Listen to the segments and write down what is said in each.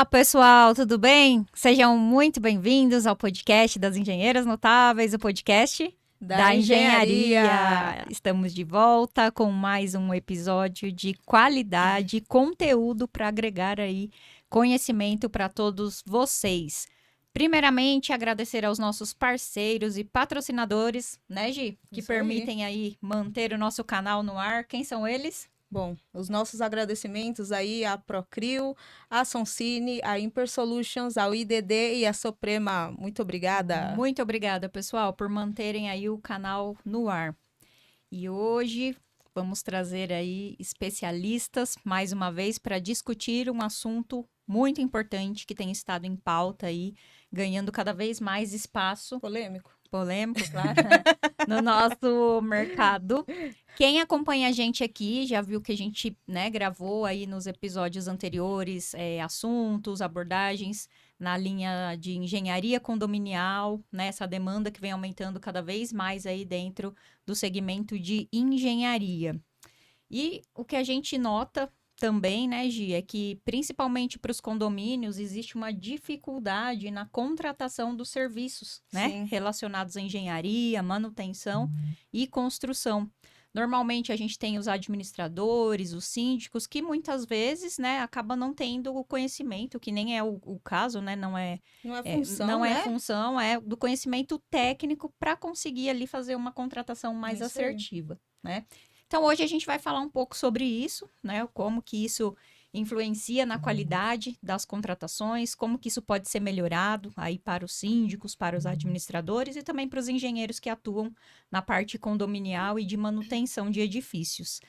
Olá, pessoal, tudo bem? Sejam muito bem-vindos ao podcast das Engenheiras Notáveis, o podcast da Engenharia. Estamos de volta com mais um episódio de qualidade, conteúdo para agregar aí conhecimento para todos vocês. Primeiramente, agradecer aos nossos parceiros e patrocinadores, né, Gi? Que permitem aí manter o nosso canal no ar. Quem são eles? Bom, os nossos agradecimentos aí à Procrio, à Soncine, à Imper Solutions, ao IDD e à Suprema. Muito obrigada. Muito obrigada, pessoal, por manterem aí o canal no ar. E hoje vamos trazer aí especialistas, mais uma vez, para discutir um assunto muito importante que tem estado em pauta aí, ganhando cada vez mais espaço. Polêmico, claro, no nosso mercado. Quem acompanha a gente aqui já viu que a gente, né, gravou aí nos episódios anteriores assuntos, abordagens na linha de engenharia condominial, né, essa demanda que vem aumentando cada vez mais aí dentro do segmento de engenharia. E o que a gente nota também, né, Gi, é que principalmente para os condomínios existe uma dificuldade na contratação dos serviços, né, relacionados à engenharia, manutenção e construção. Normalmente a gente tem os administradores, os síndicos, que muitas vezes, né, acabam não tendo o conhecimento, que nem é o caso, né, não é função, é do conhecimento técnico para conseguir ali fazer uma contratação mais assertiva, né? Então, hoje a gente vai falar um pouco sobre isso, né? Como que isso influencia na qualidade das contratações, como que isso pode ser melhorado aí para os síndicos, para os administradores e também para os engenheiros que atuam na parte condominial e de manutenção de edifícios.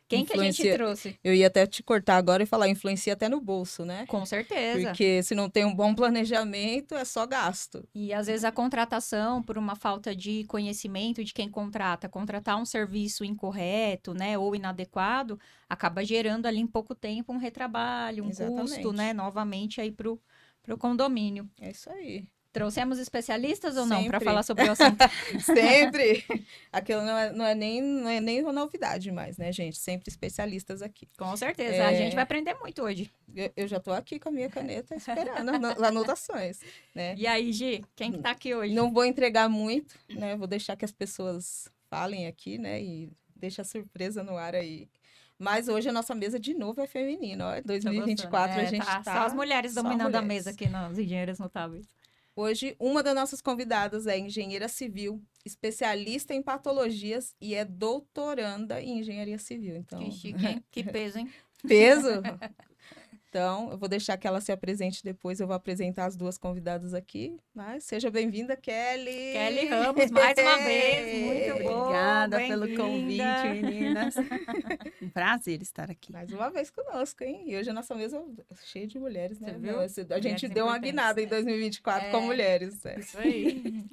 Quem que a gente trouxe? Eu ia até te cortar agora e falar, influencia até no bolso, né? Com certeza. Porque se não tem um bom planejamento, é só gasto. E às vezes a contratação, por uma falta de conhecimento de quem contratar um serviço incorreto, né, ou inadequado, acaba gerando ali em pouco tempo um retrabalho, custo, né, novamente aí pro condomínio. É isso aí. Trouxemos especialistas ou não para falar sobre o assunto? Sempre. Aquilo não é nem uma novidade mais, né, gente? Sempre especialistas aqui. Com certeza. A gente vai aprender muito hoje. Eu já estou aqui com a minha caneta esperando as anotações, né? E aí, Gi, quem que tá aqui hoje? Não vou entregar muito, né? Vou deixar que as pessoas falem aqui, né? E deixa a surpresa no ar aí. Mas hoje a nossa mesa de novo é feminina. Ó, 2024 a gente tá só as mulheres dominando a mesa aqui nas Engenheiras Notáveis. Hoje, uma das nossas convidadas é engenheira civil, especialista em patologias e é doutoranda em engenharia civil. Então, que chique, hein? Que peso, hein? Peso? Então, eu vou deixar que ela se apresente depois, eu vou apresentar as duas convidadas aqui. Mas seja bem-vinda, Kelly! Kelly Ramos, mais uma vez, muito obrigada pelo convite, meninas. Um prazer estar aqui. Mais uma vez conosco, hein? E hoje a nossa mesa é cheia de mulheres, né? Você viu? A gente deu uma guinada em 2024 com mulheres. Isso aí.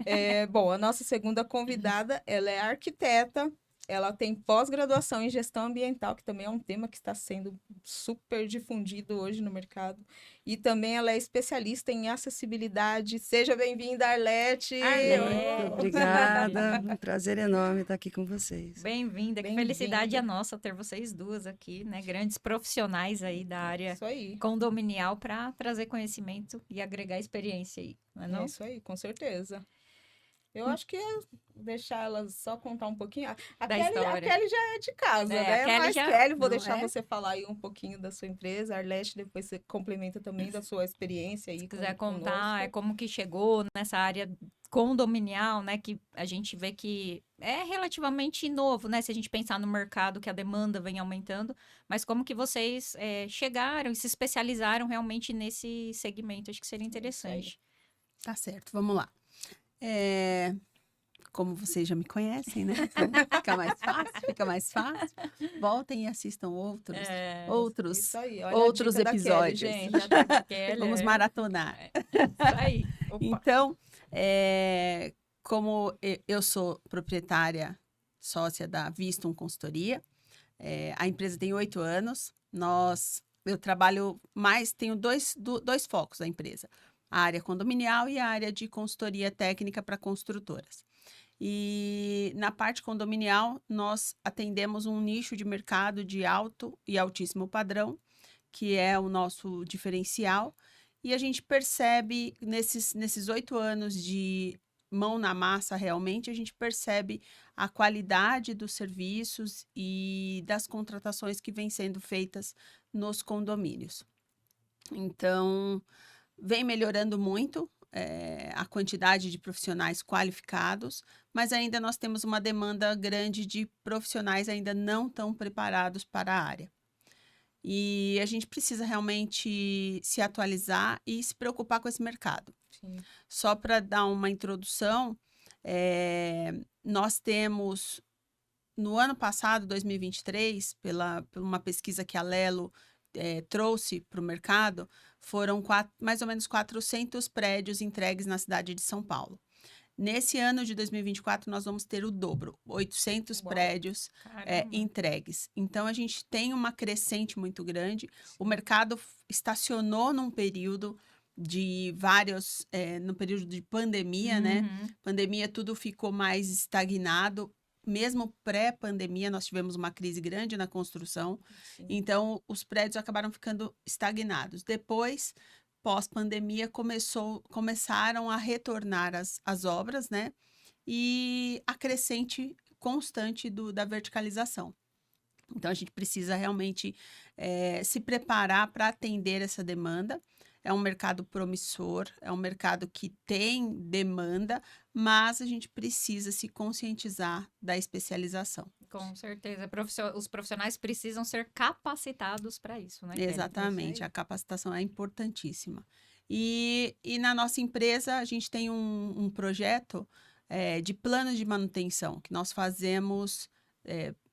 Bom, a nossa segunda convidada, ela é arquiteta. Ela tem pós-graduação em gestão ambiental, que também é um tema que está sendo super difundido hoje no mercado. E também ela é especialista em acessibilidade. Seja bem-vinda, Arlete! Muito obrigada, um prazer enorme estar aqui com vocês. Bem-vinda, que felicidade a nossa ter vocês duas aqui, né? Grandes profissionais aí da área condominial para trazer conhecimento e agregar experiência aí, não é não? É isso aí, com certeza. Eu acho que é deixar ela só contar um pouquinho. A Kelly já é de casa, né? Kelly, vou deixar você falar aí um pouquinho da sua empresa. Arlete, depois você complementa também da sua experiência aí. Se quiser contar, como que chegou nessa área condominial, né? Que a gente vê que é relativamente novo, né? Se a gente pensar no mercado, que a demanda vem aumentando. Mas como que vocês chegaram e se especializaram realmente nesse segmento? Acho que seria interessante. Tá certo, vamos lá. Como vocês já me conhecem, né? Então, fica mais fácil. Voltem e assistam outros episódios. Kelly, gente. Vamos maratonar. Isso aí. Opa. Então, como eu sou proprietária, sócia da Vistum Consultoria, a empresa tem 8 anos. Eu trabalho tenho dois focos da empresa. A área condominial e a área de consultoria técnica para construtoras. E na parte condominial, nós atendemos um nicho de mercado de alto e altíssimo padrão, que é o nosso diferencial. E a gente percebe, nesses 8 anos de mão na massa, realmente, a gente percebe a qualidade dos serviços e das contratações que vêm sendo feitas nos condomínios. Então, vem melhorando muito, a quantidade de profissionais qualificados, mas ainda nós temos uma demanda grande de profissionais ainda não tão preparados para a área. E a gente precisa realmente se atualizar e se preocupar com esse mercado. Sim. Só para dar uma introdução, nós temos, no ano passado, 2023, por uma pesquisa que a Lelo trouxe para o mercado, foram mais ou menos 400 prédios entregues na cidade de São Paulo. Nesse ano de 2024, nós vamos ter o dobro, 800 Uau. prédios Caramba. entregues. Então, a gente tem uma crescente muito grande. O mercado estacionou num período de no período de pandemia, né? Uhum. Pandemia, tudo ficou mais estagnado. Mesmo pré-pandemia, nós tivemos uma crise grande na construção. Sim. Então, os prédios acabaram ficando estagnados. Depois, pós-pandemia, começaram a retornar as obras, né? E a crescente constante da verticalização. Então, a gente precisa realmente se preparar para atender essa demanda. É um mercado promissor, é um mercado que tem demanda, mas a gente precisa se conscientizar da especialização. Com certeza. Os profissionais precisam ser capacitados para isso, né, Kelly? Exatamente, a capacitação é importantíssima. E na nossa empresa, a gente tem um projeto de plano de manutenção, que nós fazemos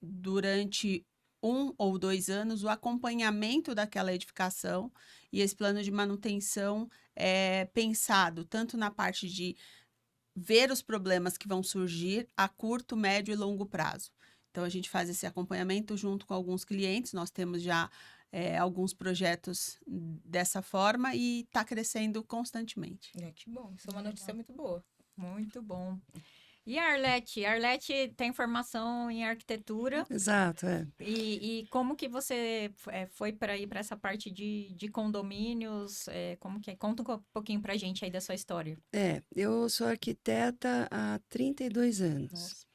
durante 1 ou 2 anos o acompanhamento daquela edificação, e esse plano de manutenção é pensado tanto na parte de ver os problemas que vão surgir a curto, médio e longo prazo. Então, a gente faz esse acompanhamento junto com alguns clientes, nós temos já alguns projetos dessa forma e está crescendo constantemente. Que bom. Isso é uma notícia muito boa. Muito bom. E a Arlete? A Arlete tem formação em arquitetura. Exato, é. E como que você foi para ir para essa parte de condomínios? Como que é? Conta um pouquinho pra gente aí da sua história. Eu sou arquiteta há 32 anos. Nossa.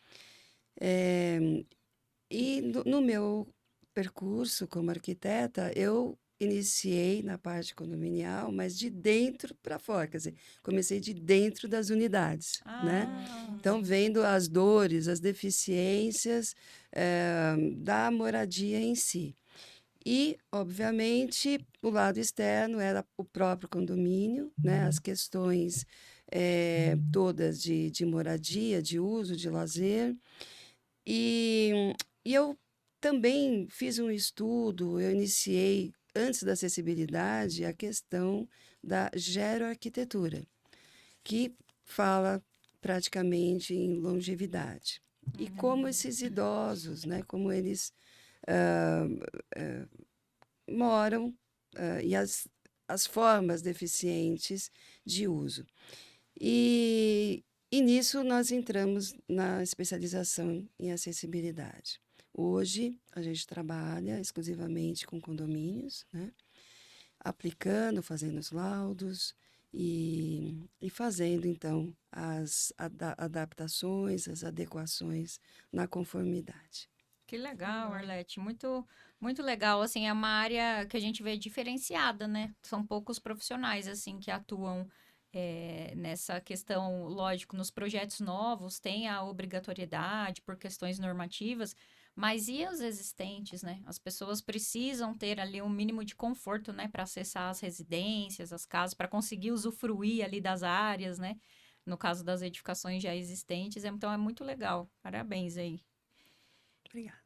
E no meu percurso como arquiteta, eu iniciei na parte condominial, mas de dentro para fora, quer dizer, comecei de dentro das unidades, né? Então, vendo as dores, as deficiências da moradia em si. E, obviamente, o lado externo era o próprio condomínio, né? As questões todas de moradia, de uso, de lazer. E eu também fiz um estudo, eu iniciei, antes da acessibilidade, a questão da geroarquitetura, que fala praticamente em longevidade. E como esses idosos, né, como eles moram e as formas deficientes de uso. E nisso nós entramos na especialização em acessibilidade. Hoje a gente trabalha exclusivamente com condomínios, né? Aplicando, fazendo os laudos e fazendo então as adaptações, as adequações na conformidade. Que legal, Arlete. Muito, muito legal. Assim, é uma área que a gente vê diferenciada, né? São poucos profissionais, assim, que atuam nessa questão. Lógico, nos projetos novos tem a obrigatoriedade por questões normativas, mas e os existentes, né? As pessoas precisam ter ali um mínimo de conforto, né? Para acessar as residências, as casas, para conseguir usufruir ali das áreas, né? No caso das edificações já existentes. Então, é muito legal. Parabéns aí. Obrigada.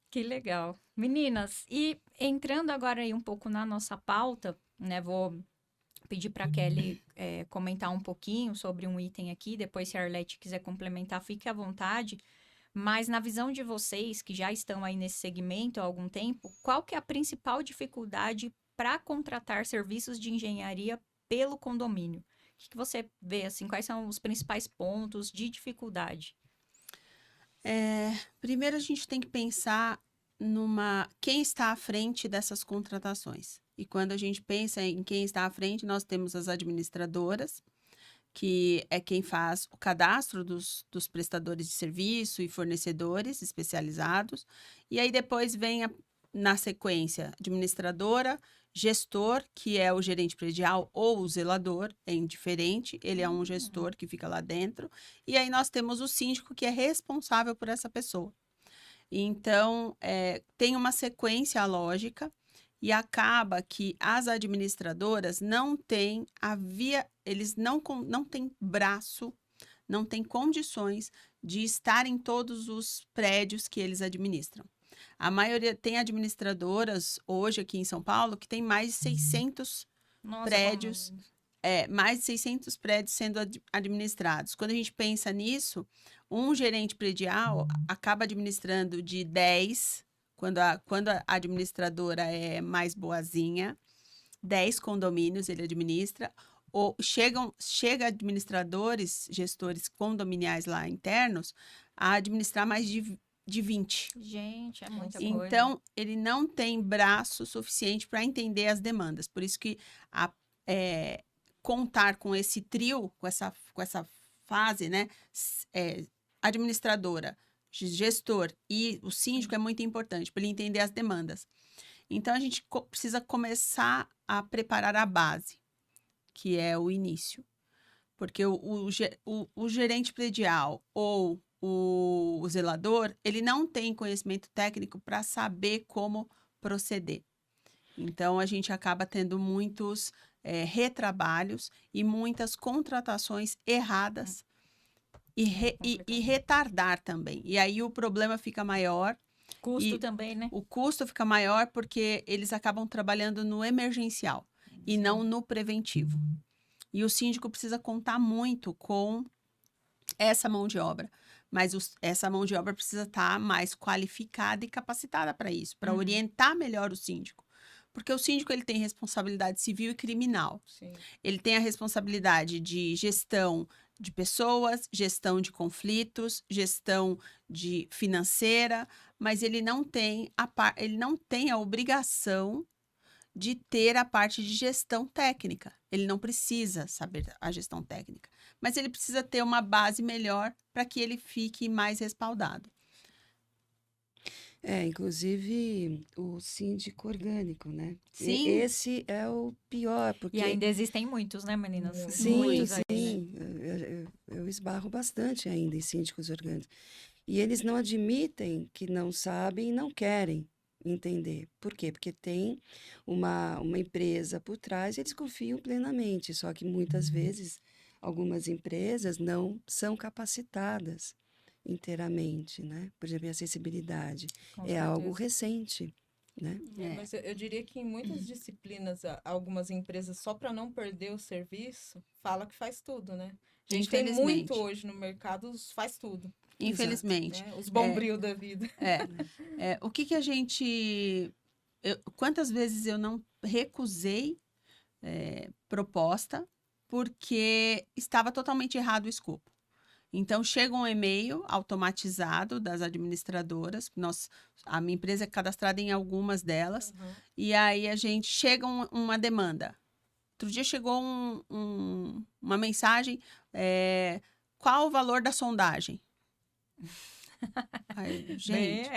Que legal. Meninas, e entrando agora aí um pouco na nossa pauta, né? Vou pedir para a Kelly comentar um pouquinho sobre um item aqui. Depois, se a Arlete quiser complementar, fique à vontade. Mas na visão de vocês, que já estão aí nesse segmento há algum tempo, qual que é a principal dificuldade para contratar serviços de engenharia pelo condomínio? O que você vê, assim, quais são os principais pontos de dificuldade? Primeiro, a gente tem que pensar quem está à frente dessas contratações. E quando a gente pensa em quem está à frente, nós temos as administradoras, que é quem faz o cadastro dos prestadores de serviço e fornecedores especializados. E aí depois vem, na sequência, administradora, gestor, que é o gerente predial ou o zelador, é indiferente, ele é um gestor que fica lá dentro. E aí nós temos o síndico, que é responsável por essa pessoa. Então, tem uma sequência lógica e acaba que as administradoras não têm eles não têm braço, não têm condições de estar em todos os prédios que eles administram. A maioria tem administradoras hoje aqui em São Paulo que tem mais de 600 Nossa, prédios, mais de 600 prédios sendo administrados. Quando a gente pensa nisso, um gerente predial acaba administrando de 10, quando a administradora é mais boazinha, 10 condomínios ele administra, ou chega administradores, gestores condominiais lá internos, a administrar mais de 20. Gente, é muita coisa. Então, ele não tem braço suficiente para entender as demandas. Por isso que contar com esse trio, com essa fase, né? Administradora, gestor e o síndico é muito importante para ele entender as demandas. Então, a gente precisa começar a preparar a base, que é o início. Porque o gerente predial ou o zelador, ele não tem conhecimento técnico para saber como proceder. Então, a gente acaba tendo muitos retrabalhos e muitas contratações erradas e retardar também. E aí o problema fica maior. Custo também, né? O custo fica maior porque eles acabam trabalhando no emergencial e não no preventivo. E o síndico precisa contar muito com essa mão de obra. Mas essa mão de obra precisa estar mais qualificada e capacitada para isso, para orientar melhor o síndico. Porque o síndico ele tem responsabilidade civil e criminal. Sim. Ele tem a responsabilidade de gestão de pessoas, gestão de conflitos, gestão financeira, mas ele não tem a obrigação de ter a parte de gestão técnica. Ele não precisa saber a gestão técnica, mas ele precisa ter uma base melhor para que ele fique mais respaldado. Inclusive o síndico orgânico, né? Sim. Esse é o pior, porque... E ainda existem muitos, né, meninas? Sim, Muitos aí, né? sim. Eu esbarro bastante ainda em síndicos orgânicos. E eles não admitem que não sabem e não querem entender. Por quê? Porque tem uma empresa por trás e eles confiam plenamente. Só que muitas vezes algumas empresas não são capacitadas inteiramente, né? Por exemplo, a acessibilidade Com é algo certeza. recente, né? Mas eu diria que em muitas disciplinas, algumas empresas, só para não perder o serviço, fala que faz tudo, né? A gente tem Infelizmente. muito hoje no mercado, faz tudo. Infelizmente. Né? Os bombril da vida. O que a gente... quantas vezes eu não recusei proposta porque estava totalmente errado o escopo. Então, chega um e-mail automatizado das administradoras, a minha empresa é cadastrada em algumas delas, e aí chega uma demanda. Outro dia chegou uma mensagem, qual o valor da sondagem? Aí, gente,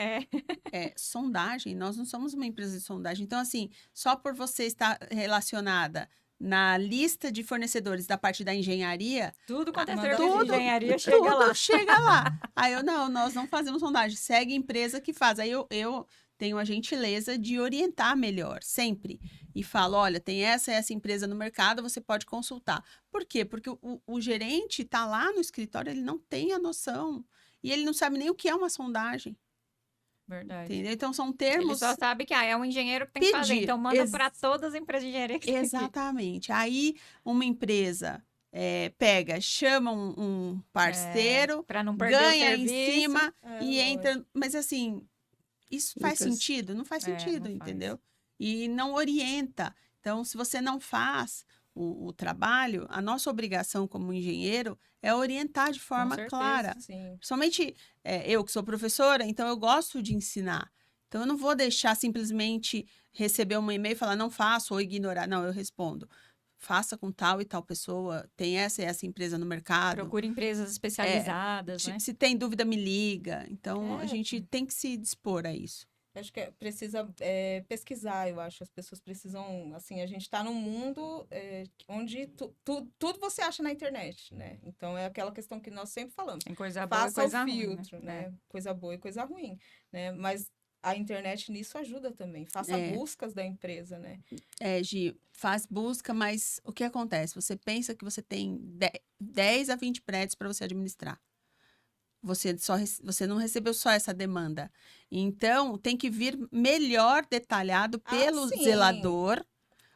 sondagem, nós não somos uma empresa de sondagem. Então, assim, só por você estar relacionada na lista de fornecedores da parte da engenharia... Tudo quanto é Manda serviço tudo, de engenharia chega lá. Chega lá. Aí nós não fazemos sondagem, segue a empresa que faz. Aí eu tenho a gentileza de orientar melhor, sempre. E falo, olha, tem essa empresa no mercado, você pode consultar. Por quê? Porque o gerente está lá no escritório, ele não tem a noção. E ele não sabe nem o que é uma sondagem. Verdade. Entendeu? Então, são Ele termos... só sabe que é um engenheiro que tem que fazer. Então, manda para todas as empresas de engenharia que tem aqui. Exatamente. Aí, uma empresa chama um parceiro, para não perder ganha o em serviço. cima e lógico. entra... Mas, assim, isso faz Muitas- sentido? Não faz sentido, não faz. entendeu? E não orienta. Então, se você não faz o trabalho, a nossa obrigação como engenheiro é orientar de forma Com certeza, clara. Sim. Principalmente eu que sou professora, então eu gosto de ensinar. Então, eu não vou deixar simplesmente receber um e-mail e falar não faço ou ignorar. Não, eu respondo. Faça com tal e tal pessoa, tem essa e essa empresa no mercado. Procure empresas especializadas, né? Se tem dúvida, me liga. Então, a É. gente tem que se dispor a isso. Acho que precisa pesquisar, eu acho. As pessoas precisam, assim, a gente está num mundo onde tudo você acha na internet, né? Então, é aquela questão que nós sempre falamos. Tem coisa boa e Faça coisa o ruim, filtro, né? Coisa boa e coisa ruim, né? Mas a internet nisso ajuda também. Faça buscas da empresa, né? Gi, faz busca, mas o que acontece? Você pensa que você tem 10 a 20 prédios para você administrar. Você não recebeu só essa demanda. Então, tem que vir melhor detalhado pelo sim. zelador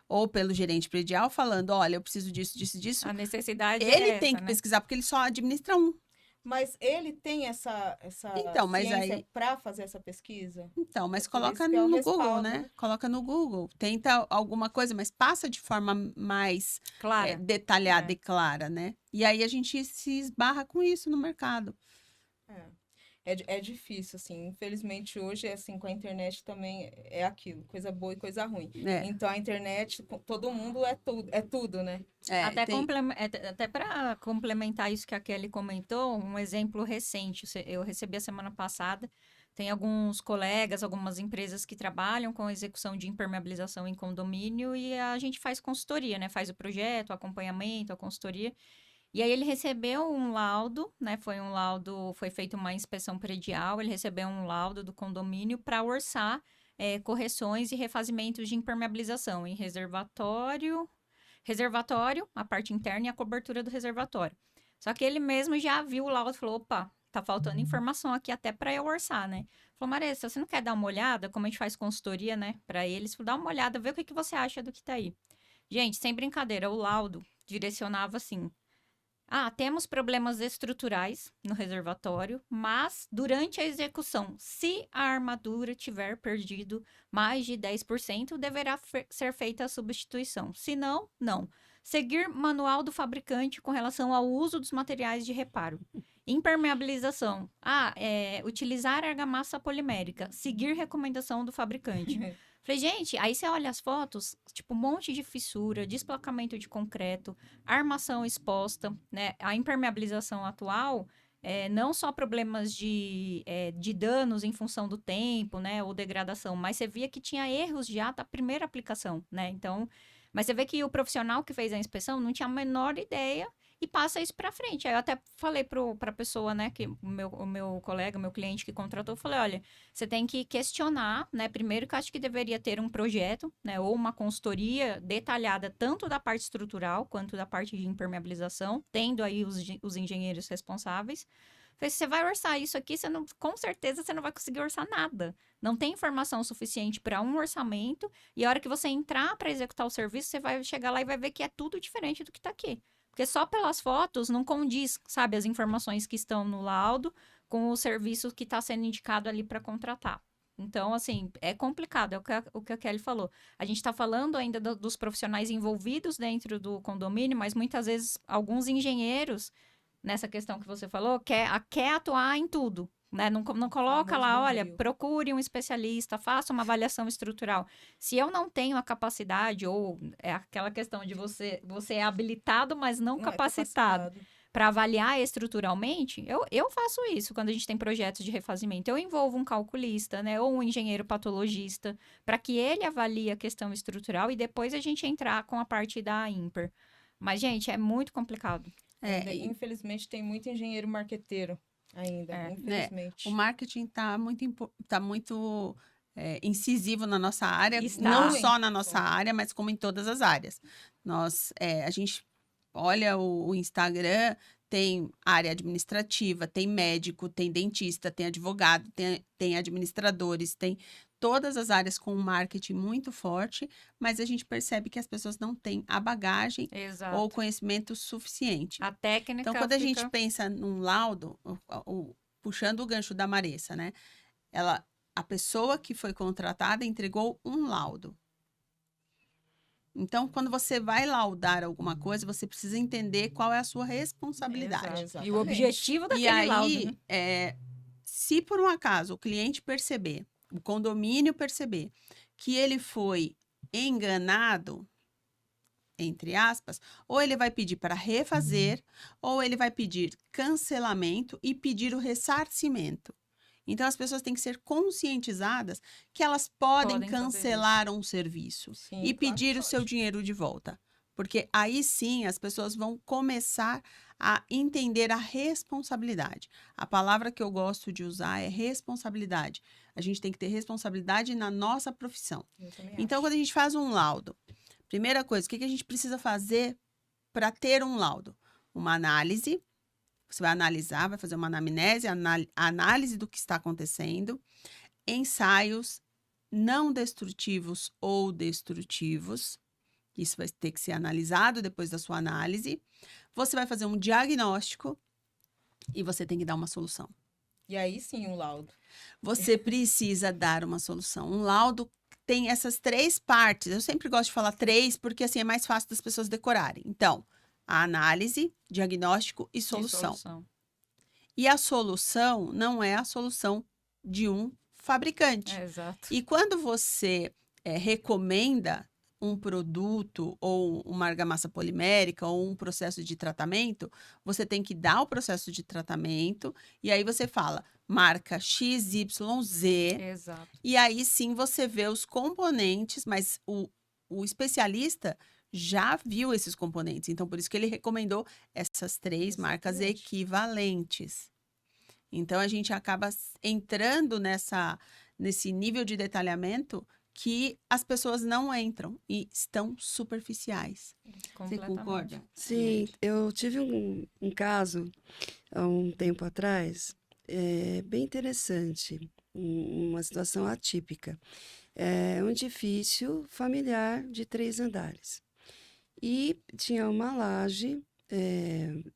ou pelo gerente predial, falando, olha, eu preciso disso, disso, disso. A necessidade Ele é tem essa, que né? pesquisar, porque ele só administra um. Mas ele tem essa Então, mas ciência aí- para fazer essa pesquisa? Então, mas por coloca isso que é o no Google, respaldo, né? né? Coloca no Google. Tenta alguma coisa, mas passa de forma mais Claro. detalhada e clara, né? E aí a gente se esbarra com isso no mercado. É difícil, assim. Infelizmente, hoje, assim, com a internet também é aquilo. Coisa boa e coisa ruim. É, Então, a internet, todo mundo é tudo, né? Até para complementar isso que a Kelly comentou, um exemplo recente, eu recebi a semana passada, tem alguns colegas, algumas empresas que trabalham com execução de impermeabilização em condomínio e a gente faz consultoria, né? Faz o projeto, o acompanhamento, a consultoria. E aí ele recebeu um laudo, né? Foi feita uma inspeção predial, ele recebeu um laudo do condomínio para orçar correções e refazimentos de impermeabilização em reservatório, a parte interna e a cobertura do reservatório. Só que ele mesmo já viu o laudo e falou, opa, tá faltando informação aqui até para eu orçar, né? Falou, Maressa, você não quer dar uma olhada, como a gente faz consultoria, né, para eles? Falou, dá uma olhada, vê o que você acha do que tá aí. Gente, sem brincadeira, o laudo direcionava assim, temos problemas estruturais no reservatório, mas durante a execução, se a armadura tiver perdido mais de 10%, deverá ser feita a substituição. Se não, não. Seguir manual do fabricante com relação ao uso dos materiais de reparo. Impermeabilização. Utilizar argamassa polimérica. Seguir recomendação do fabricante. Falei, gente, aí você olha as fotos, tipo, um monte de fissura, desplacamento de concreto, armação exposta, né? A impermeabilização atual, não só problemas de danos em função do tempo, né? Ou degradação, mas você via que tinha erros já da primeira aplicação, né? Então, mas você vê que o profissional que fez a inspeção não tinha a menor ideia e passa isso para frente. Aí eu até falei para a pessoa, né, que o meu colega, o meu cliente que contratou, eu falei, olha, você tem que questionar, né, primeiro que eu acho que deveria ter um projeto, né, ou uma consultoria detalhada tanto da parte estrutural quanto da parte de impermeabilização, tendo aí os engenheiros responsáveis. Falei, se você vai orçar isso aqui, com certeza você não vai conseguir orçar nada. Não tem informação suficiente para um orçamento e a hora que você entrar para executar o serviço, você vai chegar lá e vai ver que é tudo diferente do que está aqui. Porque só pelas fotos não condiz, sabe, as informações que estão no laudo com o serviço que está sendo indicado ali para contratar. Então, assim, é complicado, é o que a Kelly falou. A gente está falando ainda dos profissionais envolvidos dentro do condomínio, mas muitas vezes alguns engenheiros, nessa questão que você falou, quer atuar em tudo. Né? Não coloca lá, olha, procure um especialista, faça uma avaliação estrutural. Se eu não tenho a capacidade, ou é aquela questão de você é habilitado, mas não capacitado para avaliar estruturalmente, eu faço isso quando a gente tem projetos de refazimento. Eu envolvo um calculista, né, ou um engenheiro patologista, para que ele avalie a questão estrutural e depois a gente entrar com a parte da IMPER. Mas, gente, é muito complicado. Infelizmente, tem muito engenheiro marqueteiro. Ainda, infelizmente. O marketing está muito incisivo na nossa área, Está. não só na nossa área, mas como em todas as áreas. A gente olha o Instagram, tem área administrativa, tem médico, tem dentista, tem advogado, tem administradores, tem todas as áreas com um marketing muito forte, mas a gente percebe que as pessoas não têm a bagagem Exato. ou conhecimento suficiente. A técnica. Então, quando a gente pensa num laudo, puxando o gancho da Maressa, né? A pessoa que foi contratada entregou um laudo. Então, quando você vai laudar alguma coisa, você precisa entender qual é a sua responsabilidade. Exato. E o objetivo daquele E aí, laudo, né? se por um acaso o cliente perceber, o condomínio perceber que ele foi enganado, entre aspas, ou ele vai pedir para refazer, ou ele vai pedir cancelamento e pedir o ressarcimento. Então, as pessoas têm que ser conscientizadas que elas podem Podem fazer cancelar um serviço Sim, e claro pedir que o seu pode. dinheiro de volta. Porque aí sim as pessoas vão começar a entender a responsabilidade. A palavra que eu gosto de usar é responsabilidade. A gente tem que ter responsabilidade na nossa profissão. Eu também Então, acho. quando a gente faz um laudo, primeira coisa, o que a gente precisa fazer para ter um laudo? Uma análise. Você vai analisar, vai fazer uma anamnese, análise do que está acontecendo, ensaios não destrutivos ou destrutivos. Isso vai ter que ser analisado depois da sua análise. Você vai fazer um diagnóstico e você tem que dar uma solução. E aí sim, um laudo. Você precisa dar uma solução. Um laudo tem essas 3 partes. Eu sempre gosto de falar 3 porque assim é mais fácil das pessoas decorarem. Então, a análise, diagnóstico e solução. E a solução não é a solução de um fabricante. Exato. E quando você recomenda um produto ou uma argamassa polimérica ou um processo de tratamento, você tem que dar o processo de tratamento e aí você fala marca XYZ Exato. e aí sim você vê os componentes, mas o especialista já viu esses componentes, então por isso que ele recomendou essas 3 marcas Exatamente. equivalentes. Então a gente acaba entrando nesse nível de detalhamento que as pessoas não entram e estão superficiais. Você Completamente. concorda? Sim, eu tive um caso há um tempo atrás, bem interessante, uma situação atípica. É um edifício familiar de 3 andares. E tinha uma laje,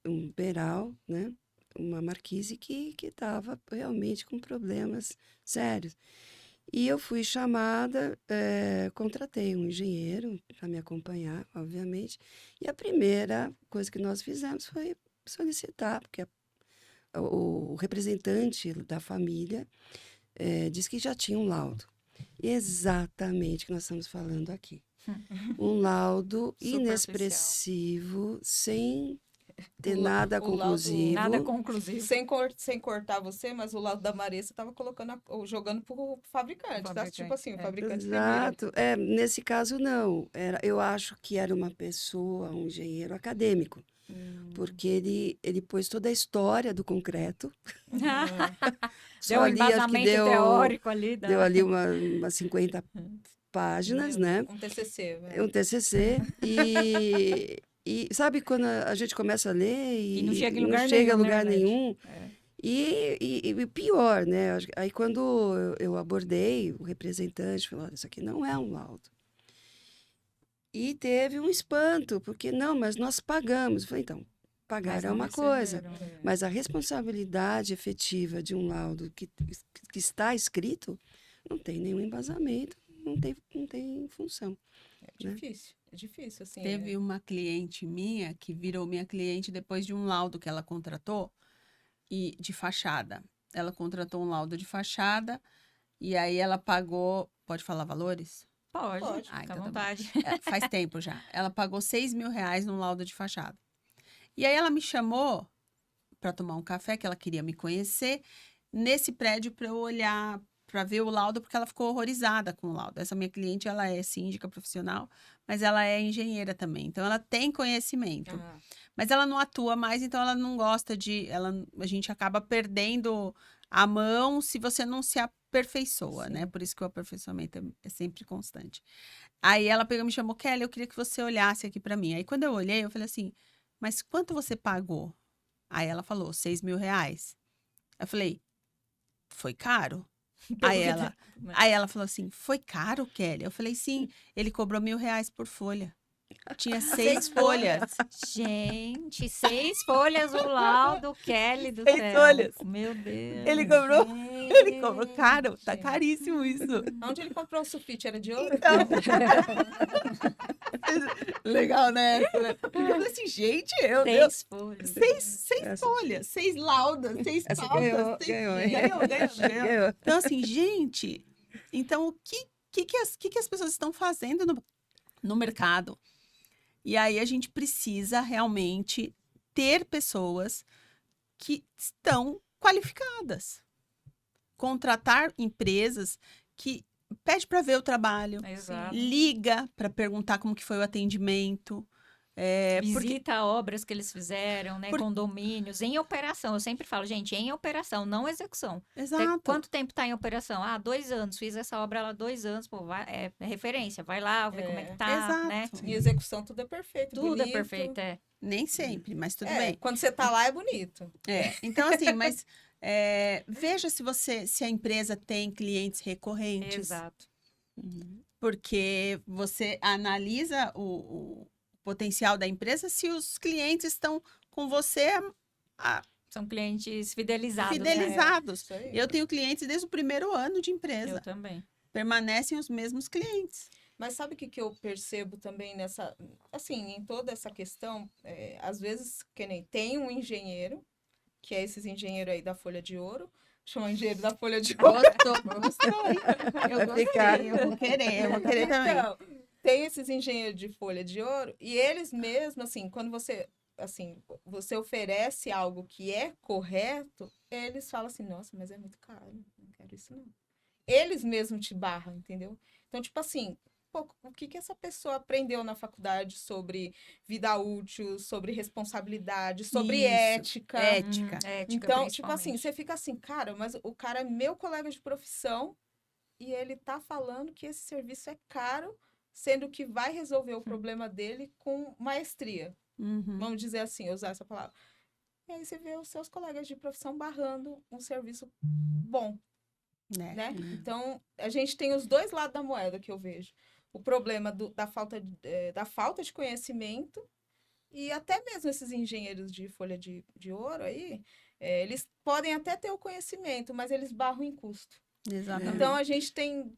um beiral, né? Uma marquise que estava realmente com problemas sérios. E eu fui chamada, contratei um engenheiro para me acompanhar, obviamente. E a primeira coisa que nós fizemos foi solicitar, porque o representante da família disse que já tinha um laudo. Exatamente o que nós estamos falando aqui. Um laudo Superficial. inexpressivo, sem ter O la- nada o laudo- conclusivo. Nada conclusivo. Sem cortar você, mas o lado da Maressa tava colocando, jogando pro fabricante, tá? Fabricante, Tipo assim, o é. fabricante Exato. Nesse caso, não. Eu acho que era uma pessoa, um engenheiro acadêmico, porque ele pôs toda a história do concreto. Só Deu um ali, acho que embasamento teórico ali. deu ali umas 50 páginas, né? Um TCC, É velho. um TCC. E sabe quando a gente começa a ler E não chega em não lugar chega a nenhum, né, lugar Beth? nenhum? É. E pior, né? Aí quando eu abordei o representante, falou, olha, isso aqui não é um laudo. E teve um espanto, porque não, mas nós pagamos. Eu falei, então, pagar Mas é não uma coisa, receberam. mas a responsabilidade efetiva de um laudo que está escrito não tem nenhum embasamento, não tem função. É difícil, assim. Teve uma cliente minha que virou minha cliente depois de um laudo que ela contratou e de fachada. Ela contratou um laudo de fachada e aí ela pagou, pode falar valores? Pode, Pode. fica à Então tá bom. vontade. Faz tempo já. Ela pagou 6 mil reais num laudo de fachada. E aí ela me chamou para tomar um café, que ela queria me conhecer, nesse prédio para eu olhar, para ver o laudo, porque ela ficou horrorizada com o laudo. Essa minha cliente, ela é síndica profissional, mas ela é engenheira também. Então, ela tem conhecimento. Ah, Mas ela não atua mais, então ela não gosta a gente acaba perdendo a mão se você não se aperfeiçoa, Sim. né? Por isso que o aperfeiçoamento é sempre constante. Aí ela pegou e me chamou, Kelly, eu queria que você olhasse aqui para mim. Aí quando eu olhei, eu falei assim, mas quanto você pagou? Aí ela falou, 6 mil reais. Eu falei, foi caro? Aí ela falou assim, foi caro, Kelly? Eu falei, sim, ele cobrou 1.000 reais por folha. Tinha 6 folhas. Gente, 6 folhas o laudo, Kelly do 6 céu. folhas. Meu Deus. Ele cobrou, ele cobrou caro, tá Gente. caríssimo isso. Onde ele comprou o sulfite? Era de ouro? Então, legal, né? Eu falei assim, gente, eu 6 folhas. 6 Essa- folhas, 6 laudas, 6 Essa pautas. ganhou, seis- ganhou, hein? ganhou. Ganhou. Então, assim, gente, Então, o que as pessoas estão fazendo no mercado? E aí a gente precisa realmente ter pessoas que estão qualificadas. Contratar empresas que pede para ver o trabalho, Exato. liga para perguntar como que foi o atendimento. Porque Visita obras que eles fizeram, né? Por- Condomínios, em operação. Eu sempre falo, gente, em operação, não execução. exato. Quanto tempo tá em operação? 2 anos. Fiz essa obra lá 2 anos. Pô, é referência. Vai lá, vê como é que tá, Exato. né? Em execução, tudo é perfeito, Tudo bonito. é perfeito, é. Nem sempre, mas tudo bem. Quando você tá lá, é bonito. Então, assim, mas veja se a empresa tem clientes recorrentes. Exato. Porque você analisa o potencial da empresa se os clientes estão com você São clientes fidelizados, né? fidelizados. Isso aí. Eu tenho clientes desde o primeiro ano de Eu empresa. também. Permanecem os mesmos clientes. Mas sabe o que eu percebo também nessa, assim, em toda essa questão? Às vezes, que nem tem um engenheiro, que é esses engenheiros aí da Folha de Ouro, chama engenheiro da Folha de Ouro. Gostou? Eu gostei, eu vou querer também. Então, tem esses engenheiros de Folha de Ouro, e eles mesmos, assim, quando você oferece algo que é correto, eles falam assim, nossa, mas é muito caro, não quero isso não. Eles mesmos te barram, entendeu? Então, tipo assim, pô, o que essa pessoa aprendeu na faculdade sobre vida útil, sobre responsabilidade, sobre Isso, ética? ética. Ética, Então, tipo assim, principalmente. você fica assim, cara, mas o cara é meu colega de profissão e ele tá falando que esse serviço é caro, sendo que vai resolver o problema dele com maestria. Uhum. Vamos dizer assim, usar essa palavra. E aí você vê os seus colegas de profissão barrando um serviço bom, né? Então, a gente tem os dois lados da moeda que eu vejo. O problema da falta de conhecimento e até mesmo esses engenheiros de folha de ouro aí, eles podem até ter o conhecimento, mas eles barram em custo. Exatamente. Então, a gente tem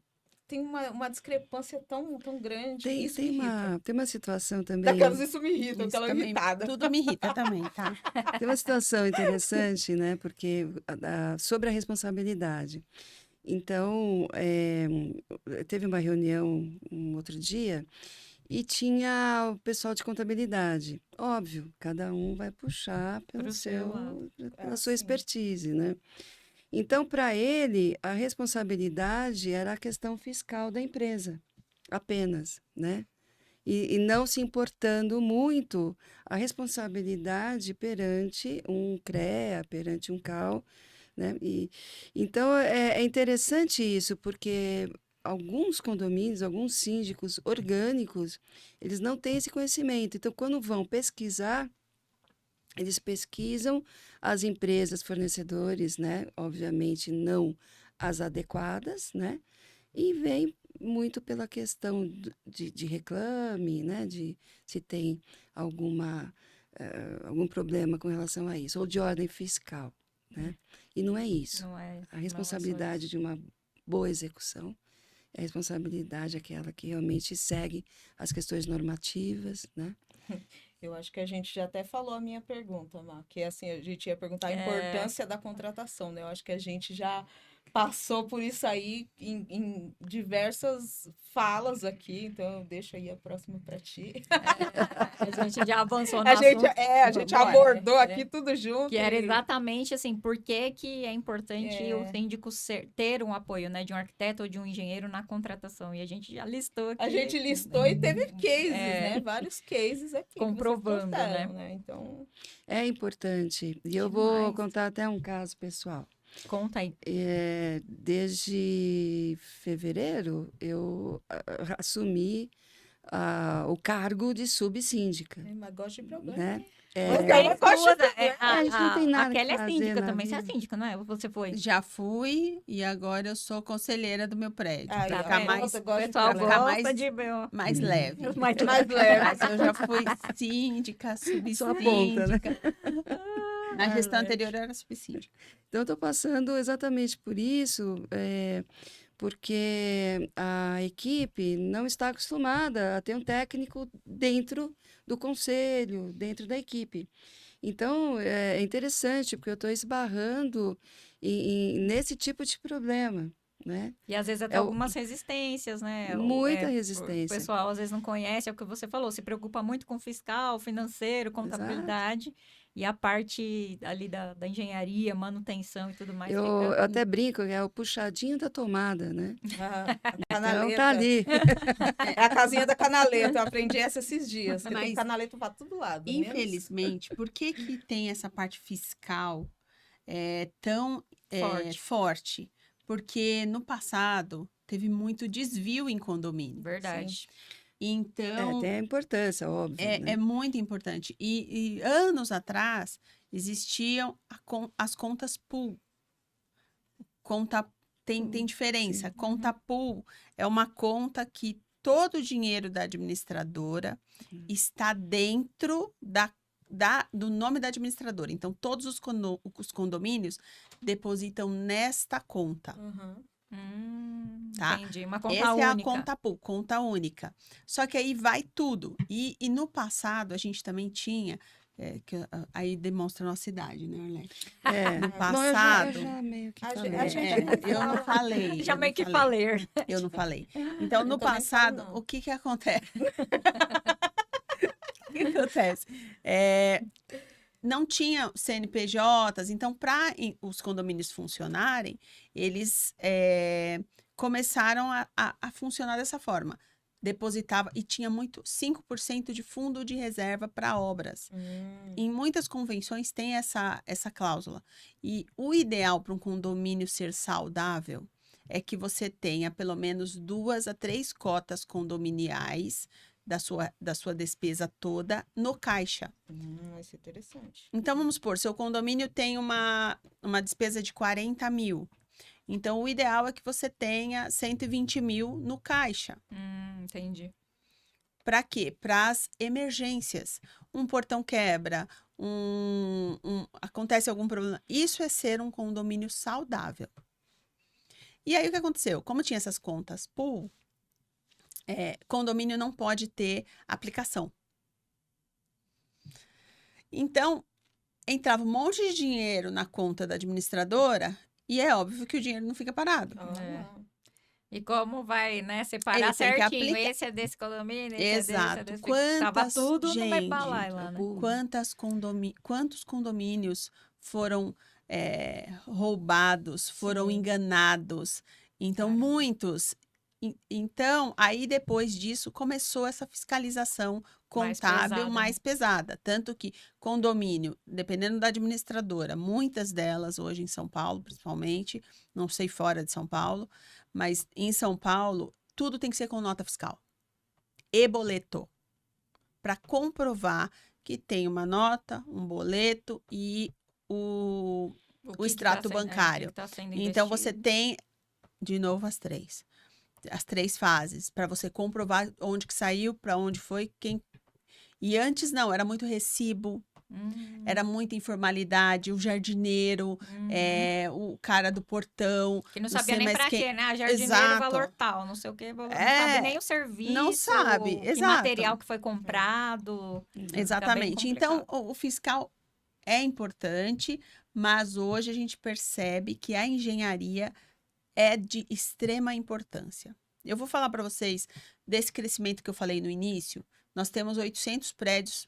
uma discrepância tão grande. Isso me irrita. Tem uma situação também. Daquelas isso me irrita, Isso aquela também, irritada. tudo me irrita também, tá? Tem uma situação interessante, né? Porque sobre a responsabilidade. Então, teve uma reunião um outro dia e tinha o pessoal de contabilidade. Óbvio, cada um vai puxar Pro seu lado. pela sua sim. expertise, né? Então, para ele, a responsabilidade era a questão fiscal da empresa, apenas, né? E não se importando muito a responsabilidade perante um CREA, perante um CAL, né? Então, é interessante isso, porque alguns condomínios, alguns síndicos orgânicos, eles não têm esse conhecimento. Então, quando vão pesquisar, eles pesquisam as empresas fornecedores, né? Obviamente, não as adequadas, né? E vem muito pela questão de reclame, né? De se tem algum problema com relação a isso, ou de ordem fiscal, né? E não é isso. Não é, A responsabilidade de uma boa execução é a responsabilidade aquela que realmente segue as questões normativas, né? Eu acho que a gente já até falou a minha pergunta, Má, que assim, a gente ia perguntar a importância da contratação, né? Eu acho que a gente já passou por isso aí em diversas falas aqui, então eu deixo aí a próxima para ti. A gente já avançou no A gente, assunto. a gente Bora. abordou aqui tudo junto. Que era e- exatamente assim, por que é importante o síndico ter um apoio, né, de um arquiteto ou de um engenheiro na contratação. E a gente já listou aqui. A gente listou e teve cases, É. né? Vários cases aqui. que vocês Comprovando, trouxeram, né? Então, É importante. E eu vou Demais. contar até um caso pessoal. Conta aí. Desde fevereiro, eu assumi o cargo de subsíndica, mas gosto de problema. né? Mas Quem eu gosto de escuta, problema. A gente não tem nada a Kelly que é fazer síndica na também. Você é vida. síndica, não é? Você foi? Já fui e agora eu sou conselheira do meu prédio. Aí, Pra ó, ficar vendo? mais, eu O gosto de pessoal problema. ficar gosta mais- de meu. mais leve. Mais Mais leve. Mas eu já fui síndica, Sua ponta, né? subsíndica. Na gestão anterior eu era subsíndica. Então, eu estou passando exatamente por isso, porque a equipe não está acostumada a ter um técnico dentro do conselho, dentro da equipe. Então, é interessante, porque eu estou esbarrando nesse tipo de problema, né? E às vezes até É o- algumas resistências, né? Muita O resistência. pessoal às vezes não conhece, é o que você falou, se preocupa muito com fiscal, financeiro, contabilidade, e a parte ali da engenharia, manutenção e tudo mais Eu fica... até brinco que é o puxadinho da tomada, né? A Então canaleta. tá ali. É a casinha da canaleta. Eu aprendi essa esses dias. Que tem Mas, canaleta pra todo lado. menos- infelizmente, por que que tem essa parte fiscal tão Forte. forte? Porque no passado teve muito desvio em condomínio. Verdade. Então, Tem a importância, óbvio, é né? muito importante. E anos atrás existiam as contas pool. Conta tem diferença. Sim. Conta pool é uma conta que todo o dinheiro da administradora está dentro do nome da administradora. Então, todos os condomínios depositam nesta conta. Uhum. Tá. Entendi. Uma conta Essa única. é a conta pool, conta única. Só que aí vai tudo. E no passado, a gente também tinha... aí demonstra a nossa idade, né, Arlete? É. No Bom, eu passado... já meio que A falei. gente- eu não falei. Já eu meio não que falei. falei. Eu não falei. Então, Eu no também passado, falo não. o que que acontece? O que acontece? Não tinha CNPJs, então, para os condomínios funcionarem, eles começaram a funcionar dessa forma. Depositava, e tinha 5% de fundo de reserva para obras. Em muitas convenções tem essa cláusula. E o ideal para um condomínio ser saudável é que você tenha pelo menos 2 a 3 cotas condominiais da sua despesa toda no caixa. Isso é interessante. Então, vamos supor, seu condomínio tem uma despesa de 40 mil. Então, o ideal é que você tenha 120 mil no caixa. Entendi. Para quê? Para as emergências. Um portão quebra, acontece algum problema. Isso é ser um condomínio saudável. E aí, o que aconteceu? Como tinha essas contas pool, condomínio não pode ter aplicação. Então, entrava um monte de dinheiro na conta da administradora e é óbvio que o dinheiro não fica parado. Não. E como vai, né, separar Ele tem que certinho? aplicar. Esse é desse condomínio, esse Exato. é desse. Quantas, Tava tudo no gente, Mebalai lá, né? Quantos condomínios foram roubados, foram Sim. enganados? Então, Caramba. muitos. Então, aí depois disso começou essa fiscalização Mais contábil pesada, mais pesada. Tanto que condomínio, dependendo da administradora, muitas delas hoje em São Paulo, principalmente, não sei fora de São Paulo, mas em São Paulo, tudo tem que ser com nota fiscal e boleto, para comprovar que tem uma nota, um boleto e o que extrato que tá sendo- bancário. o que tá sendo Então, você investido. tem, de novo, as três fases, para você comprovar onde que saiu, para onde foi, quem... E antes, não, era muito recibo, era muita informalidade, o jardineiro, o cara do portão. Que não sabia nem pra quê, né? A jardineiro, Exato. valor tal, não sei o quê. Não É, sabe nem o serviço. não sabe, Que exato. material que foi comprado. Exatamente. Fica bem Então, complicado. o fiscal é importante, mas hoje a gente percebe que a engenharia é de extrema importância. Eu vou falar para vocês desse crescimento que eu falei no início. Nós temos 800 prédios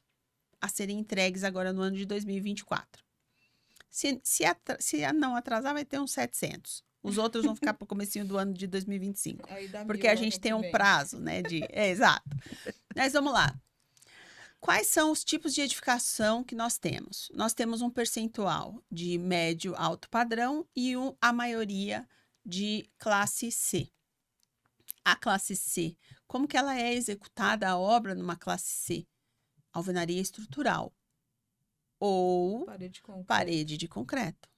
a serem entregues agora no ano de 2024. Se não atrasar, vai ter uns 700. Os outros vão ficar para o comecinho do ano de 2025. Aí dá Porque mil a ano gente que tem um vem. prazo, né? Exato. Mas vamos lá. Quais são os tipos de edificação que nós temos? Nós temos um percentual de médio alto padrão e a maioria de classe C. A classe C, como que ela é executada a obra numa classe C? Alvenaria estrutural ou parede de concreto.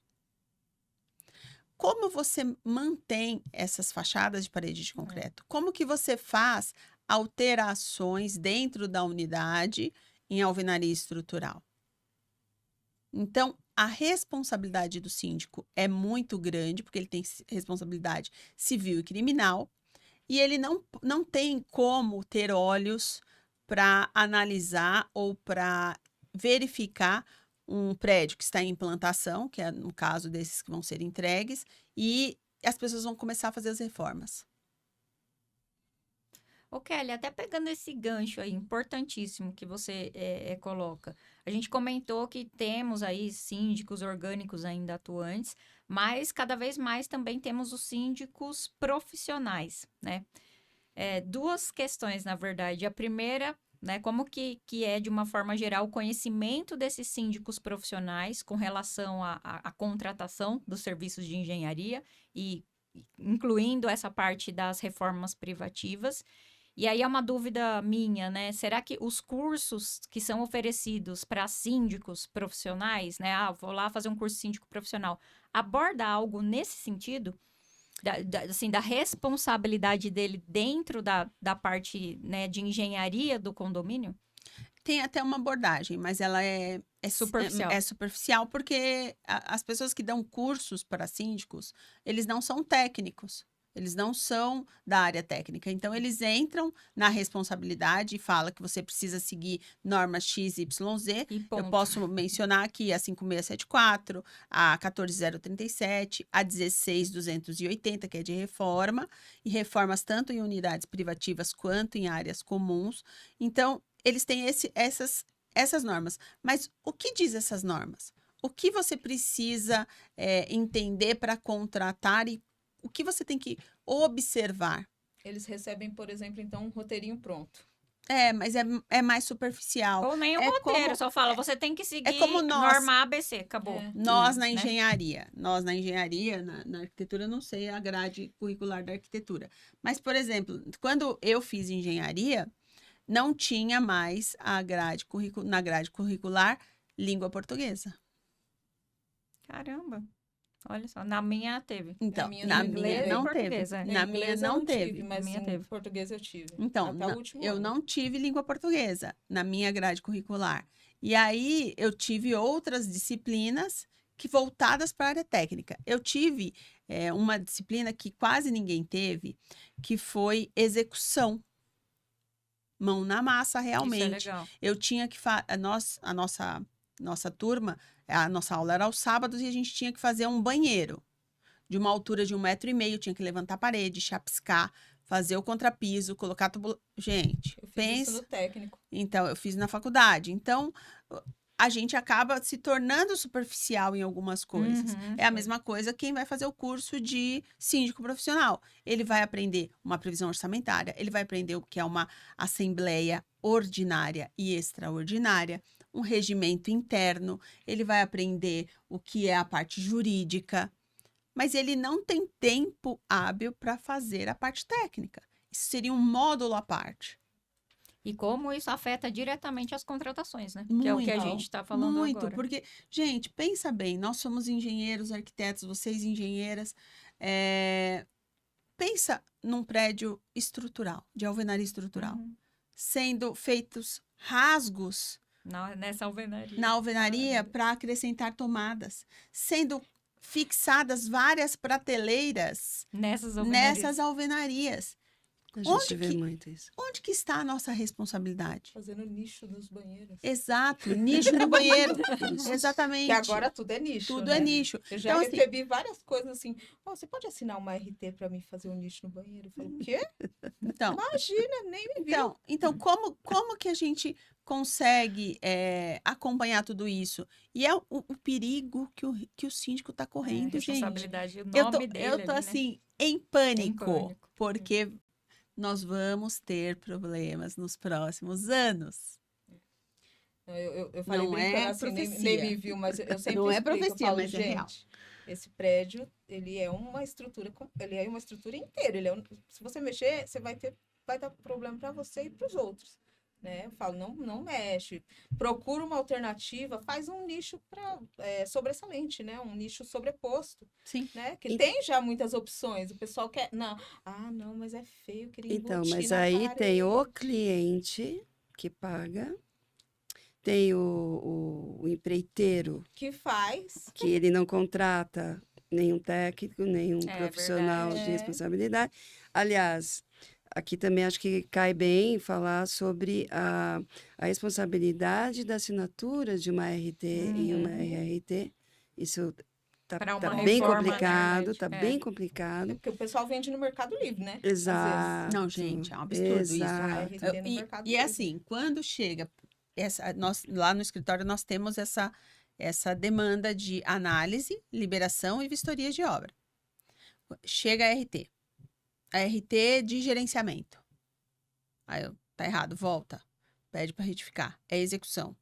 Como você mantém essas fachadas de parede de concreto? Como que você faz alterações dentro da unidade em alvenaria estrutural? Então, a responsabilidade do síndico é muito grande, porque ele tem responsabilidade civil e criminal, e ele não tem como ter olhos para analisar ou para verificar um prédio que está em implantação, que é no caso desses que vão ser entregues, e as pessoas vão começar a fazer as reformas. Ô, Kelly, até pegando esse gancho aí, importantíssimo que você coloca. A gente comentou que temos aí síndicos orgânicos ainda atuantes, mas cada vez mais também temos os síndicos profissionais, né? Duas questões, na verdade. A primeira, né, como que é, de uma forma geral, o conhecimento desses síndicos profissionais com relação à contratação dos serviços de engenharia e incluindo essa parte das reformas privativas. E aí é uma dúvida minha, né? Será que os cursos que são oferecidos para síndicos profissionais, né? Vou lá fazer um curso síndico profissional, aborda algo nesse sentido? Assim, da responsabilidade dele dentro da parte, né, de engenharia do condomínio? Tem até uma abordagem, mas ela Superficial. é superficial porque as pessoas que dão cursos para síndicos, eles não são técnicos. Eles não são da área técnica. Então, eles entram na responsabilidade e falam que você precisa seguir normas X, Y, Z. E Eu ponto. posso mencionar aqui a 5674, a 14037, a 16280, que é de reforma, e reformas tanto em unidades privativas quanto em áreas comuns. Então, eles têm essas normas. Mas o que diz essas normas? O que você precisa entender para contratar e o que você tem que observar? Eles recebem, por exemplo, então, um roteirinho pronto. Mas é mais superficial. Ou nem um É roteiro, como- só fala, você tem que seguir como nós. norma ABC, acabou. Nós na Né? engenharia, na arquitetura, eu não sei a grade curricular da arquitetura. Mas, por exemplo, quando eu fiz engenharia, não tinha mais na grade curricular língua portuguesa. Caramba. Olha só, na minha teve. Então, minha na no minha inglês não e teve. português, é. Na Em minha inglês eu não teve. tive, mas Na minha em teve. português eu tive. Então, Até o último eu ano. não tive língua portuguesa na minha grade curricular. E aí, eu tive outras disciplinas que voltadas para a área técnica. Eu tive uma disciplina que quase ninguém teve, que foi execução. Mão na massa, Isso é realmente. legal. Eu tinha que a nossa turma, a nossa aula era aos sábados e a gente tinha que fazer um banheiro de uma altura de 1,5 m, tinha que levantar a parede, chapiscar, fazer o contrapiso, colocar tubo. Gente, Eu fiz isso no técnico. Então, eu fiz na faculdade. Então, a gente acaba se tornando superficial em algumas coisas. Uhum. É a mesma coisa quem vai fazer o curso de síndico profissional. Ele vai aprender uma previsão orçamentária, ele vai aprender o que é uma assembleia ordinária e extraordinária, um regimento interno, ele vai aprender o que é a parte jurídica, mas ele não tem tempo hábil para fazer a parte técnica. Isso seria um módulo à parte. E como isso afeta diretamente as contratações, né? Muito, que é o que a gente está falando muito, agora. porque, gente, pensa bem, nós somos engenheiros, arquitetos, vocês engenheiras, pensa num prédio estrutural, de alvenaria estrutural, Uhum. sendo feitos rasgos Nessa alvenaria. na alvenaria para acrescentar tomadas, sendo fixadas várias prateleiras Nessas alvenarias. nessas alvenarias. A Onde gente vê que- muito isso. Onde que está a nossa responsabilidade? Fazendo nicho dos banheiros. Exato, nicho no banheiro. Exatamente. Que agora tudo é nicho, Tudo né? é nicho. Eu já Então, assim, recebi várias coisas assim. "Ó, você pode assinar uma RT para mim fazer um nicho no banheiro?" Eu falo, o quê? então, Imagina, nem me viu. então como que a gente consegue acompanhar tudo isso? E é o perigo que o síndico está correndo, gente. Responsabilidade, o Eu nome tô, dele eu tô ali, né? assim, em pânico, pânico. porque nós vamos ter problemas nos próximos anos. Eu falei Não brincando é assim, nem profecia. me viu, mas eu sempre Não é explico, eu profecia, falo, mas é real. gente, esse prédio, ele é uma estrutura, ele é uma estrutura inteira. Se você mexer, vai dar problema para você e para os outros. Né? Eu falo, não mexe. Procura uma alternativa, faz um nicho sobressalente, né? Um nicho sobreposto. Sim. Né? Que tem já muitas opções. O pessoal quer. Não, mas é feio, eu queria Então, embutir mas na aí tem o parede. cliente que paga, tem o empreiteiro Que faz. que ele não contrata nenhum técnico, nenhum É profissional verdade. de É. responsabilidade. Aliás, aqui também acho que cai bem falar sobre a responsabilidade da assinatura de uma RT em uma RRT. Isso Pra uma tá bem reforma, complicado, né? tá É. bem complicado. Porque o pessoal vende no Mercado Livre, né? Exato. Não, gente, é um absurdo isso. A Exato. RT no Mercado E Livre. assim, quando chega, nós, lá no escritório nós temos essa demanda de análise, liberação e vistoria de obra. Chega a RT. A RT de gerenciamento. Aí tá errado, volta. Pede para retificar. É execução.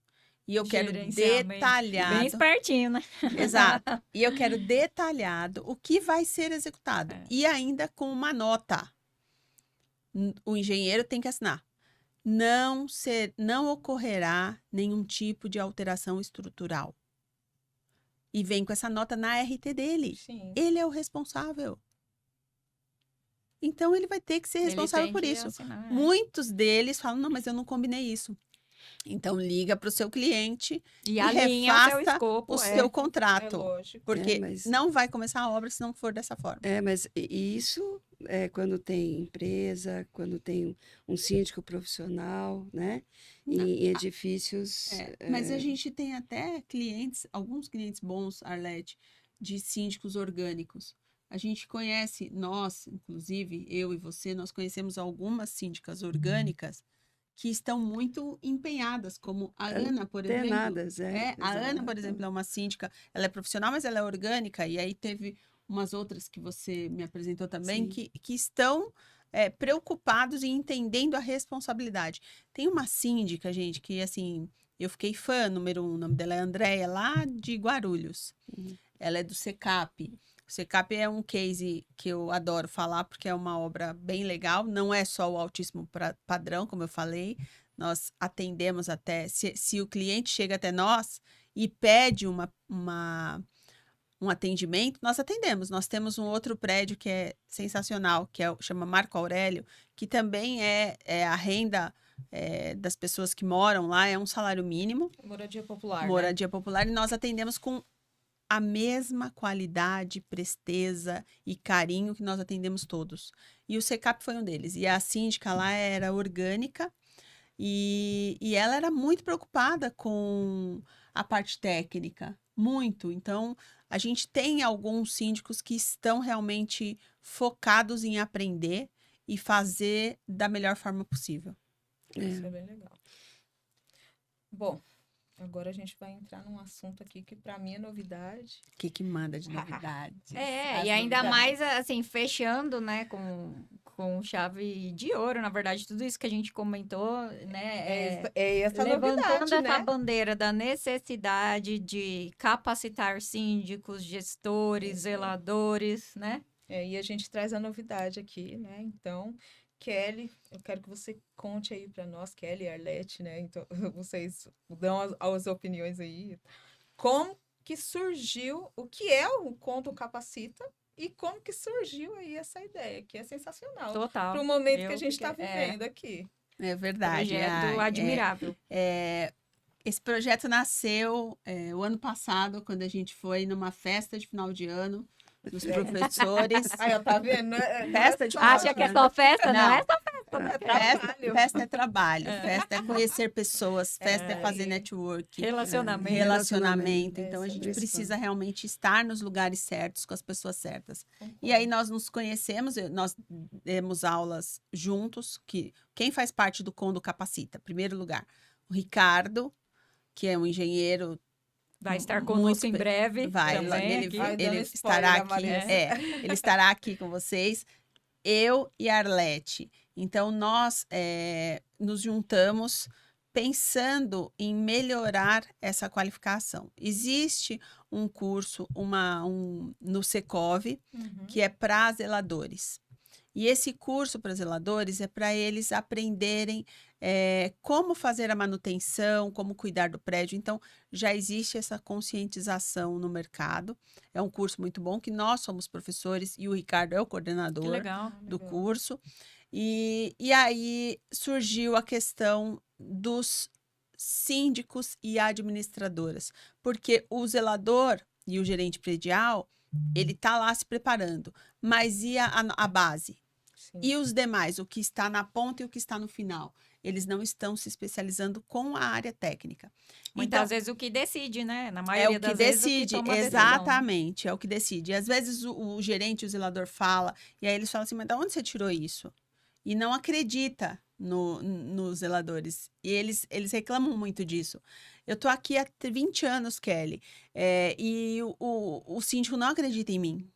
E eu quero Gerenciamento. detalhado. Bem espertinho, né? Exato. E eu quero detalhado o que vai ser executado. É. E ainda com uma nota. O engenheiro tem que assinar. Não ocorrerá nenhum tipo de alteração estrutural. E vem com essa nota na RT dele. Sim. Ele é o responsável. Então, ele vai ter que ser responsável Ele por tem que isso. assinar, é. Muitos deles falam, não, mas eu não combinei isso. Então, liga para o seu cliente E alinha o seu refasta escopo. o é. seu É contrato. lógico. Porque mas- não vai começar a obra se não for dessa forma. Mas isso é quando tem empresa, quando tem um síndico profissional, né? Em edifícios. Mas a gente tem até clientes, alguns clientes bons, Arlete, de síndicos orgânicos. A gente conhece, nós, inclusive, eu e você, nós conhecemos algumas síndicas orgânicas que estão muito empenhadas, como a Ana, por exemplo. Antenadas, A Ana, por exato. exemplo, é uma síndica, ela é profissional, mas ela é orgânica, e aí teve umas outras que você me apresentou também, Sim. que estão preocupados e entendendo a responsabilidade. Tem uma síndica, gente, que assim, eu fiquei fã, número 1, o nome dela é Andréia, lá de Guarulhos. Ela é do SECAP. O SECAP é um case que eu adoro falar, porque é uma obra bem legal, não é só o altíssimo padrão, como eu falei, nós atendemos até, se o cliente chega até nós e pede um atendimento, nós atendemos. Nós temos um outro prédio que é sensacional, que chama Marco Aurélio, que também é a renda das pessoas que moram lá, é um salário mínimo, Moradia popular, né? moradia popular, e nós atendemos com a mesma qualidade, presteza e carinho que nós atendemos todos. E o SECAP foi um deles. E a síndica lá era orgânica e ela era muito preocupada com a parte técnica, muito. Então, a gente tem alguns síndicos que estão realmente focados em aprender e fazer da melhor forma possível. Isso é bem legal. Bom, agora a gente vai entrar num assunto aqui que para mim é novidade. O que manda de novidade? É, As e ainda novidades. mais, assim, fechando, né, com chave de ouro, na verdade, tudo isso que a gente comentou, né, É essa levantando novidade, essa né? bandeira da necessidade de capacitar síndicos, gestores, zeladores, né? E a gente traz a novidade aqui, né? Então, Kelly, eu quero que você conte aí para nós, Kelly e Arlete, né? Então, vocês dão as opiniões aí. Como que surgiu, o que é o Conto Capacita e como que surgiu aí essa ideia, que é sensacional. Total. Para o momento que a Eu gente está fiquei- vivendo aqui. É verdade. Projeto admirável. Esse projeto nasceu o ano passado, quando a gente foi numa festa de final de ano dos professores. Aí, ó, tá vendo? Festa de Acha que é só festa? Não, é só festa, né? Festa é trabalho, festa é conhecer pessoas, festa é fazer network, Relacionamento. relacionamento. Então, a Essa gente é a precisa realmente estar nos lugares certos, com as pessoas certas. E aí, nós nos conhecemos, nós demos aulas juntos, que quem faz parte do Condo Capacita? Primeiro lugar, o Ricardo, que é um engenheiro. Vai estar Muito conosco em bem. breve Vai, também ele, aqui. Vai dando ele spoiler estará da aqui. Vanessa. Ele estará aqui com vocês. Eu e a Arlete. Então, nós nos juntamos pensando em melhorar essa qualificação. Existe um curso no Secov, que é para zeladores. E esse curso para zeladores é para eles aprenderem como fazer a manutenção, como cuidar do prédio. Então, já existe essa conscientização no mercado. É um curso muito bom, que nós somos professores e o Ricardo é o Que coordenador legal. do curso. E aí surgiu a questão dos síndicos e administradoras, porque o zelador e o gerente predial, ele está lá se preparando, mas e a base? Sim. E os demais, o que está na ponta e o que está no final? eles não estão se especializando com a área técnica. Muitas Então, vezes o que decide, né? Na é maioria o que das vezes o que decide, toma a decisão. exatamente, é o que decide. E às vezes o gerente, o zelador fala, e aí eles falam assim, mas de onde você tirou isso? E não acredita nos zeladores. E eles reclamam muito disso. Eu tô aqui há 20 anos, Kelly, e o síndico não acredita em mim.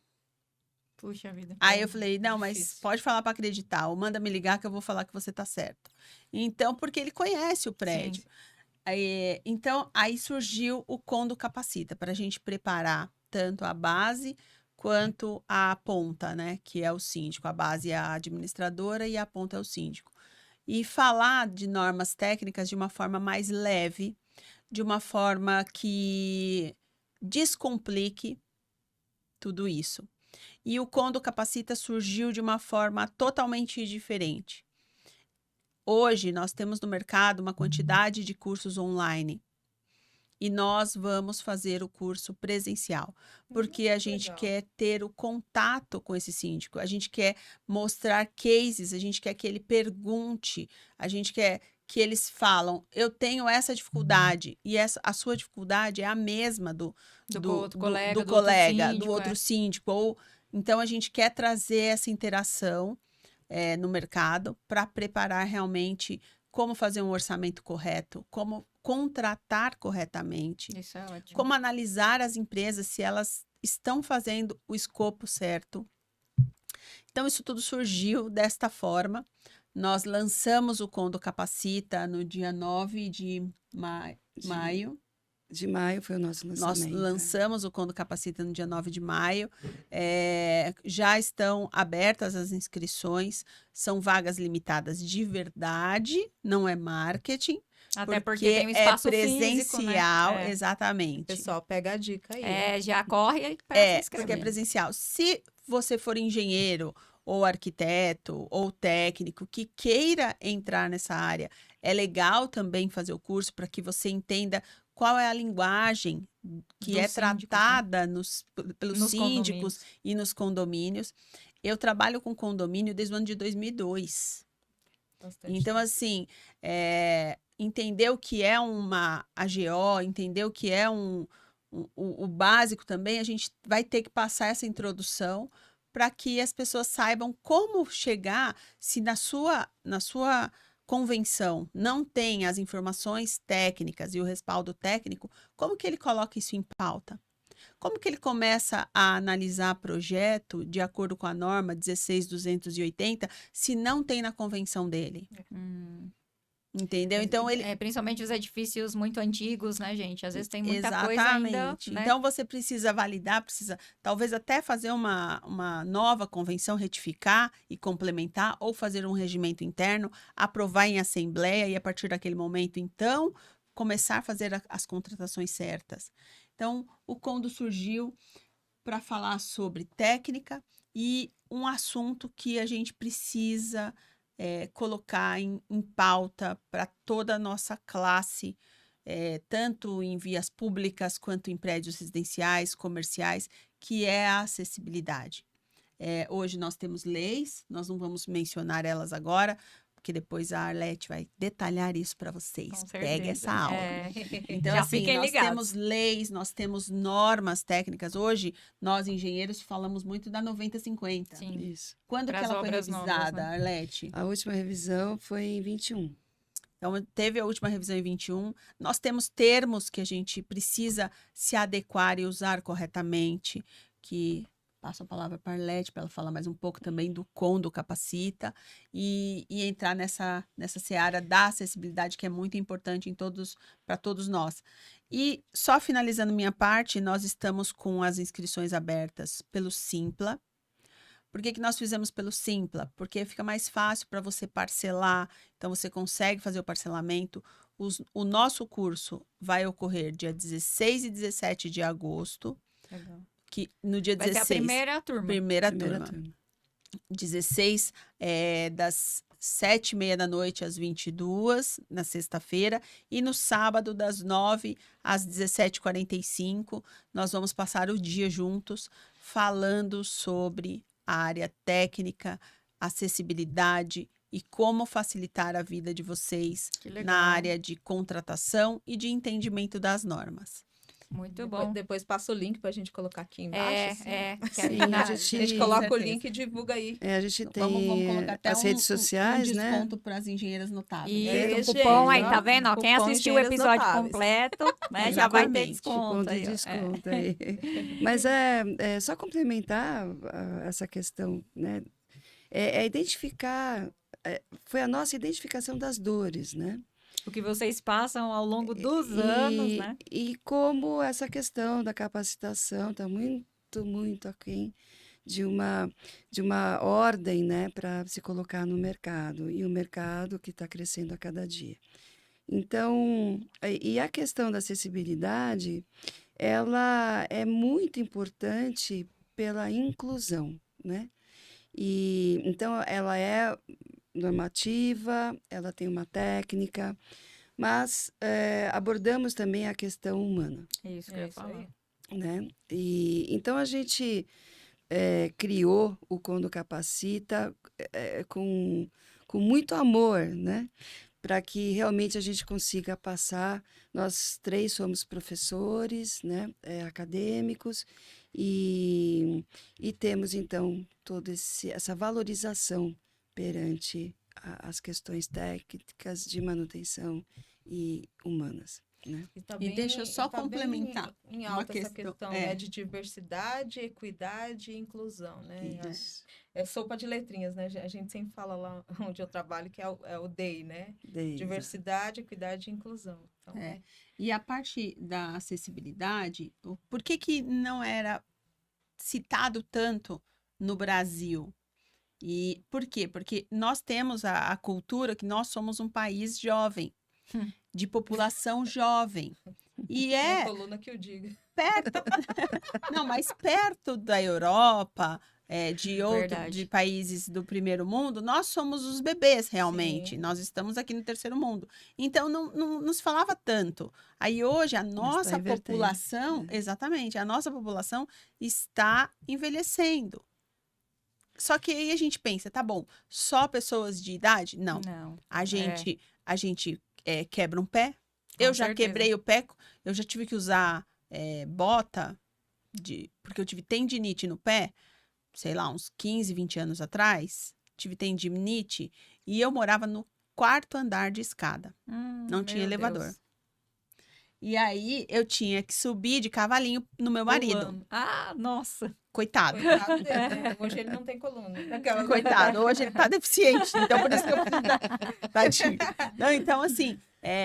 Puxa vida. Aí eu falei, não, mas difícil. pode falar para acreditar, ou manda me ligar que eu vou falar que você tá certo. Então, porque ele conhece o prédio. Sim. Então, aí surgiu o Condo Capacita, para a gente preparar tanto a base quanto a ponta, né? Que é o síndico. A base é a administradora e a ponta é o síndico. E falar de normas técnicas de uma forma mais leve, de uma forma que descomplique tudo isso. E o Condo Capacita surgiu de uma forma totalmente diferente. Hoje, nós temos no mercado uma quantidade de cursos online. E nós vamos fazer o curso presencial, porque a gente legal. quer ter o contato com esse síndico, a gente quer mostrar cases, a gente quer que ele pergunte, a gente quer que eles falam, eu tenho essa dificuldade, e a sua dificuldade é a mesma do outro colega, do do outro colega, do síndico, outro síndico. Então, a gente quer trazer essa interação no mercado para preparar realmente como fazer um orçamento correto, como contratar corretamente, Isso é ótimo. como analisar as empresas se elas estão fazendo o escopo certo. Então, isso tudo surgiu desta forma. Nós lançamos o Condo Capacita no dia 9 de maio. De maio foi o nosso Nós lançamento. lançamos o Condo Capacita no dia 9 de maio. Já estão abertas as inscrições. São vagas limitadas de verdade, não é marketing. Até porque tem um espaço físico, né? presencial, É. exatamente. Pessoal, pega a dica aí. Já corre para se inscrever. Porque é presencial. Se você for engenheiro, ou arquiteto, ou técnico, que queira entrar nessa área, é legal também fazer o curso para que você entenda qual é a linguagem que Dos é síndicos, né? tratada pelos Nos síndicos condomínios. e nos condomínios. Eu trabalho com condomínio desde o ano de 2002. Bastante Então, tempo. assim, entender o que é uma AGO, entender o que é o básico também, a gente vai ter que passar essa introdução para que as pessoas saibam como chegar, se na sua convenção não tem as informações técnicas e o respaldo técnico, como que ele coloca isso em pauta? Como que ele começa a analisar projeto de acordo com a norma 16.280 se não tem na convenção dele? Entendeu? Então, ele... Principalmente os edifícios muito antigos, né, gente? Às vezes tem muita coisa ainda, Exatamente. né? Então, você precisa validar, precisa talvez até fazer uma nova convenção, retificar e complementar, ou fazer um regimento interno, aprovar em assembleia e, a partir daquele momento, então, começar a fazer as contratações certas. Então, o Condo surgiu para falar sobre técnica e um assunto que a gente precisa colocar em pauta para toda a nossa classe, tanto em vias públicas quanto em prédios residenciais, comerciais, que é a acessibilidade. Hoje nós temos leis, nós não vamos mencionar elas agora, porque depois a Arlete vai detalhar isso para vocês. Com Pegue certeza. essa aula. Então, Já assim, fiquem nós ligados. temos leis, nós temos normas técnicas. Hoje, nós engenheiros falamos muito da 9050. Sim. Isso. Quando que Pras ela foi obras novas, revisada, né? Arlete? A última revisão foi em 21. Então, teve a última revisão em 21. Nós temos termos que a gente precisa se adequar e usar corretamente, que passo a palavra para a Arlete, para ela falar mais um pouco também do Condo Capacita e entrar nessa seara da acessibilidade, que é muito importante para todos nós. E só finalizando minha parte, nós estamos com as inscrições abertas pelo Simpla. Por que nós fizemos pelo Simpla? Porque fica mais fácil para você parcelar, então você consegue fazer o parcelamento. O nosso curso vai ocorrer dia 16 e 17 de agosto, Legal. que no dia Vai 16... ser a primeira turma. Primeira turma. 16, das 7h30 da noite às 22h, na sexta-feira, e no sábado, das 9 às 17h45, nós vamos passar o dia juntos, falando sobre a área técnica, acessibilidade e como facilitar a vida de vocês Que legal. na área de contratação e de entendimento das normas. Muito bom. Depois passa o link pra gente colocar aqui embaixo. Que Sim, aí na- a gente- A gente coloca o certeza. link e divulga aí. A gente tem Vamos colocar até as redes sociais, um né? desconto para as engenheiras notáveis. E Isso, o cupom gente, aí, ó. tá vendo? Ó, quem Cupom assistiu o Engenheiros episódio Notáveis. completo, né, já vai ter Exatamente. desconto. Ponto de aí, ó. desconto aí. Mas é só complementar essa questão, né? É identificar, foi a nossa identificação das dores, né? O que vocês passam ao longo dos anos, né? E como essa questão da capacitação está muito, muito aquém de uma ordem, né, para se colocar no mercado, e o mercado que está crescendo a cada dia. Então, e a questão da acessibilidade, ela é muito importante pela inclusão, né? E então ela é normativa, ela tem uma técnica, mas abordamos também a questão humana, Isso que eu ia Isso falar. aí. né? E então a gente criou o Condo Capacita com muito amor, né? Para que realmente a gente consiga passar. Nós 3 somos professores, né? Acadêmicos, e temos, então, toda essa valorização perante as questões técnicas de manutenção e humanas, né? Tá E deixa eu só complementar em uma alta essa questão, questão, né, de diversidade, equidade e inclusão, né? Isso. É sopa de letrinhas, né? A gente sempre fala lá onde eu trabalho que é o DEI, né? Diversidade, equidade e inclusão. Então, E a parte da acessibilidade, por que não era citado tanto no Brasil? E por quê? Porque nós temos a cultura que nós somos um país jovem, de população jovem. E uma coluna que eu diga. perto, não, mas perto da Europa, Verdade. de países do primeiro mundo, nós somos os bebês realmente. Sim. Nós estamos aqui no terceiro mundo. Então, não se falava tanto. Aí hoje a nossa invertendo, população, exatamente, a nossa população está envelhecendo. Só que aí a gente pensa, tá bom, só pessoas de idade? Não. Não. A gente quebra um pé. Com Eu já certeza. quebrei o pé, eu já tive que usar bota, porque eu tive tendinite no pé, sei lá, uns 15, 20 anos atrás. Tive tendinite e eu morava no 4º andar de escada. Não tinha meu elevador. Deus. E aí eu tinha que subir de cavalinho no meu marido. Pulando. Ah, nossa. Coitado. Coitado dele, né? Hoje ele não tem coluna. Aquela- Coitado, hoje ele tá deficiente, então por isso que eu preciso tadinho. Não, então, assim,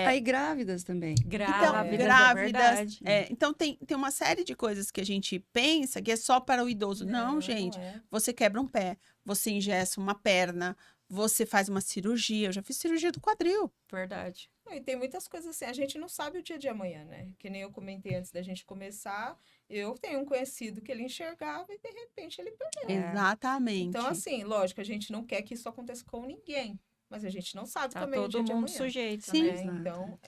Aí grávidas também. então, Grávidas, é grávidas. verdade. Então, tem uma série de coisas que a gente pensa que é só para o idoso. Não, gente. é. Você quebra um pé, você engessa uma perna, você faz uma cirurgia. Eu já fiz cirurgia do quadril. Verdade. Não, e tem muitas coisas assim, a gente não sabe o dia de amanhã, né? Que nem eu comentei antes da gente começar, eu tenho um conhecido que ele enxergava e de repente ele perdeu. Exatamente. Então, assim, lógico, a gente não quer que isso aconteça com ninguém, mas a gente não sabe Tá também o dia todo de mundo amanhã. sujeito, Sim. né? Exato. Então,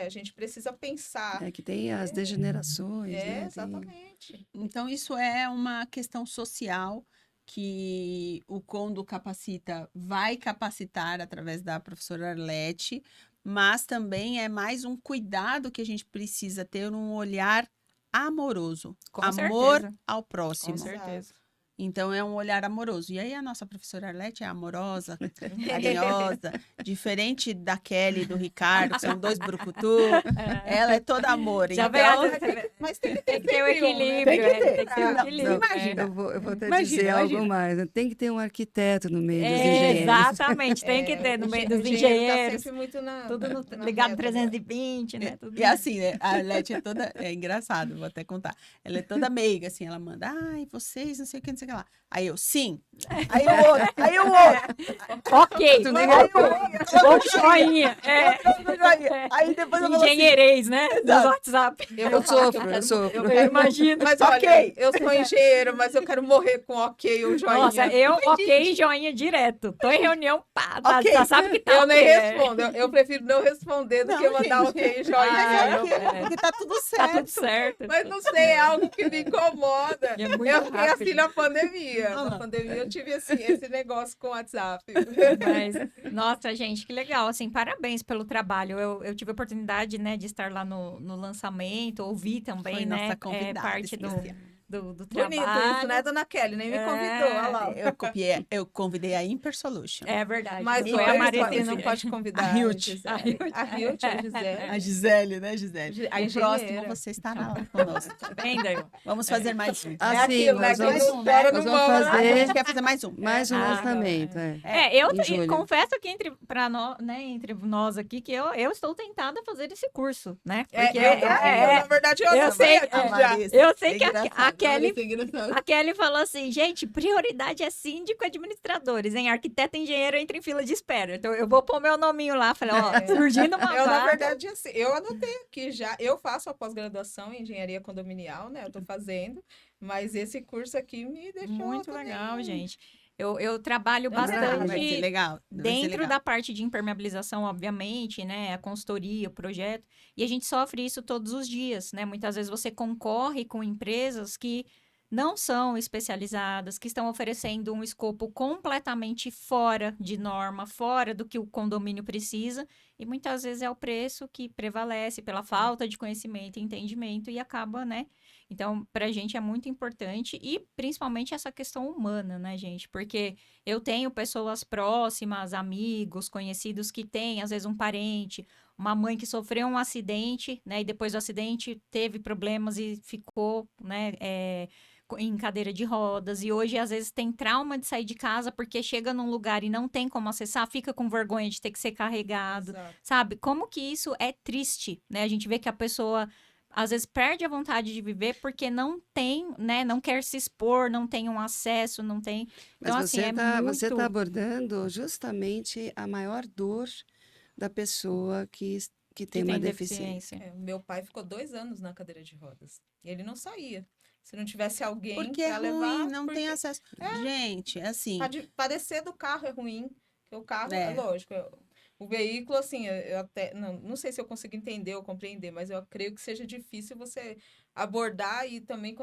a gente precisa pensar. Que tem as degenerações, né? Tem- Exatamente. Então, isso é uma questão social que o Condo Capacita vai capacitar através da professora Arlete, mas também é mais um cuidado que a gente precisa ter, um olhar amoroso. Com Amor certeza. ao próximo. Com certeza. Então, é um olhar amoroso. E aí, a nossa professora Arlete é amorosa, carinhosa, diferente da Kelly e do Ricardo, que são 2 brucutu. Ela é toda amor. Já então, veio Mas tem que Tem que ter o sempre um, né? equilíbrio. Tem que ter. Tem que ter o Não, equilíbrio. imagina. Eu vou até Imagina, dizer imagina. algo mais, né? Tem que ter um arquiteto no meio dos É, engenheiros. exatamente, tem que ter no meio dos Tá engenheiros. sempre muito Tudo na ligado meta, 320, né? Tudo E assim, né? A Arlete é toda. É engraçado, vou até contar. Ela é toda meiga, assim. Ela manda, ai, vocês, não sei o que, não sei o que lá. Aí eu, sim. Aí o outro, aí o outro. Ok, Aí o outro. bom joinha. Aí depois eu falo assim, Engenheirês, né? Dos Exato. WhatsApp. Eu sofro. Eu imagino. Mas Ok. olha, eu sou engenheiro, mas eu quero morrer com ok ou joinha. Nossa, eu ok joinha direto. Tô em reunião, pá, Ok. tá, sabe que tá Eu nem ok, respondo. Eu prefiro não responder do Não, que mandar gente. ok e mas joinha. Ah, é eu- ok, porque tá tudo Tá certo. tudo certo. Mas não sei, é algo que me incomoda. É muito Eu fiquei rápido. assim na pandemia. pandemia. Ah lá. Na pandemia eu tive esse negócio com o WhatsApp. Mas, nossa, gente, que legal. Assim, parabéns pelo trabalho. Eu tive a oportunidade, né, de estar lá no lançamento, ouvir também, Foi né? nossa convidada parte do especial. do Bonito trabalho. isso, né, dona Kelly? Nem me convidou, olha lá. Eu convidei a Imper Solution. É verdade. Mas foi a hoje Maria quem não Cecília. pode convidar A Hilt. Gisele. A Hilt, a Gisele. A Gisele, né, Gisele? A O próximo engenheira. você estará lá conosco. Tá vendo aí? Vamos fazer mais um. Assim, aquilo, né? nós Quem vamos, não espera nós não vamos vamos, né? A gente fazer quer fazer mais um. mais um Ah, lançamento. Eu em julho. confesso que entre nós aqui que eu estou tentada a fazer esse curso, né? Porque Na verdade, eu eu não sei- aqui A já. Marisa, eu sei é que a engraçado, Kelly Marisa é engraçado. A Kelly falou assim, gente, prioridade é síndico e administradores, hein? Arquiteto e engenheiro entra em fila de espera. Então, eu vou pôr meu nominho lá. Falei, ó, É. surgindo uma Eu, na vaga. verdade, assim, eu anotei aqui já. Eu faço a pós-graduação em engenharia condominial, né? Eu tô fazendo. Mas esse curso aqui me deixou Muito também. legal, gente. Eu trabalho Vai ser bastante Vai ser legal. vai ser dentro legal. da parte de impermeabilização, obviamente, né? A consultoria, o projeto. E a gente sofre isso todos os dias, né? Muitas vezes você concorre com empresas que não são especializadas, que estão oferecendo um escopo completamente fora de norma, fora do que o condomínio precisa, e muitas vezes é o preço que prevalece pela falta de conhecimento e entendimento e acaba, né? Então, para a gente é muito importante e principalmente essa questão humana, né, gente? Porque eu tenho pessoas próximas, amigos, conhecidos que têm, às vezes, um parente, uma mãe que sofreu um acidente, né? E depois do acidente teve problemas e ficou, né? Em cadeira de rodas, e hoje às vezes tem trauma de sair de casa porque chega num lugar e não tem como acessar, fica com vergonha de ter que ser carregado, Exato. sabe? Como que isso é triste, né? A gente vê que a pessoa às vezes perde a vontade de viver porque não tem, né? Não quer se expor, não tem um acesso, não tem. Então, Mas assim, você é você muito. tá abordando justamente a maior dor da pessoa que tem uma deficiência. Meu pai ficou 2 anos na cadeira de rodas. E ele não saía. Se não tivesse alguém Porque é pra ruim, levar... não tem porque acesso. Gente, é assim. Padecer do carro é ruim. Porque o carro, É. lógico, o veículo, assim, eu até... Não sei se eu consigo entender ou compreender, mas eu creio que seja difícil você abordar e também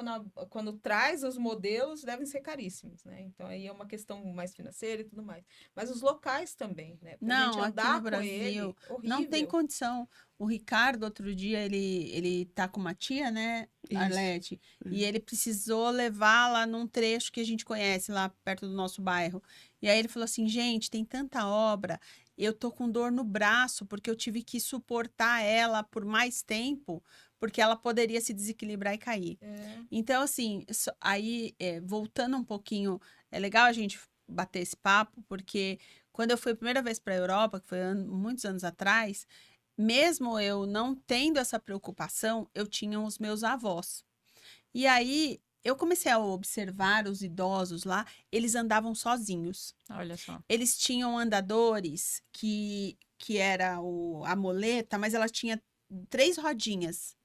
quando traz os modelos, devem ser caríssimos, né? Então, aí é uma questão mais financeira e tudo mais. Mas os locais também, né? Pra Não, gente aqui andar no com ele, Brasil não tem horrível. condição. O Ricardo, outro dia, ele tá com uma tia, né, Isso. Arlete, e ele precisou levá-la num trecho que a gente conhece lá perto do nosso bairro. E aí ele falou assim, gente, tem tanta obra, eu tô com dor no braço porque eu tive que suportar ela por mais tempo, porque ela poderia se desequilibrar e cair. É. Então, assim, aí, voltando um pouquinho, é legal a gente bater esse papo, porque quando eu fui a primeira vez para a Europa, que foi muitos anos atrás, mesmo eu não tendo essa preocupação, eu tinha os meus avós. E aí, eu comecei a observar os idosos lá, eles andavam sozinhos. Olha só. Eles tinham andadores que era a moleta, mas ela tinha 3 rodinhas.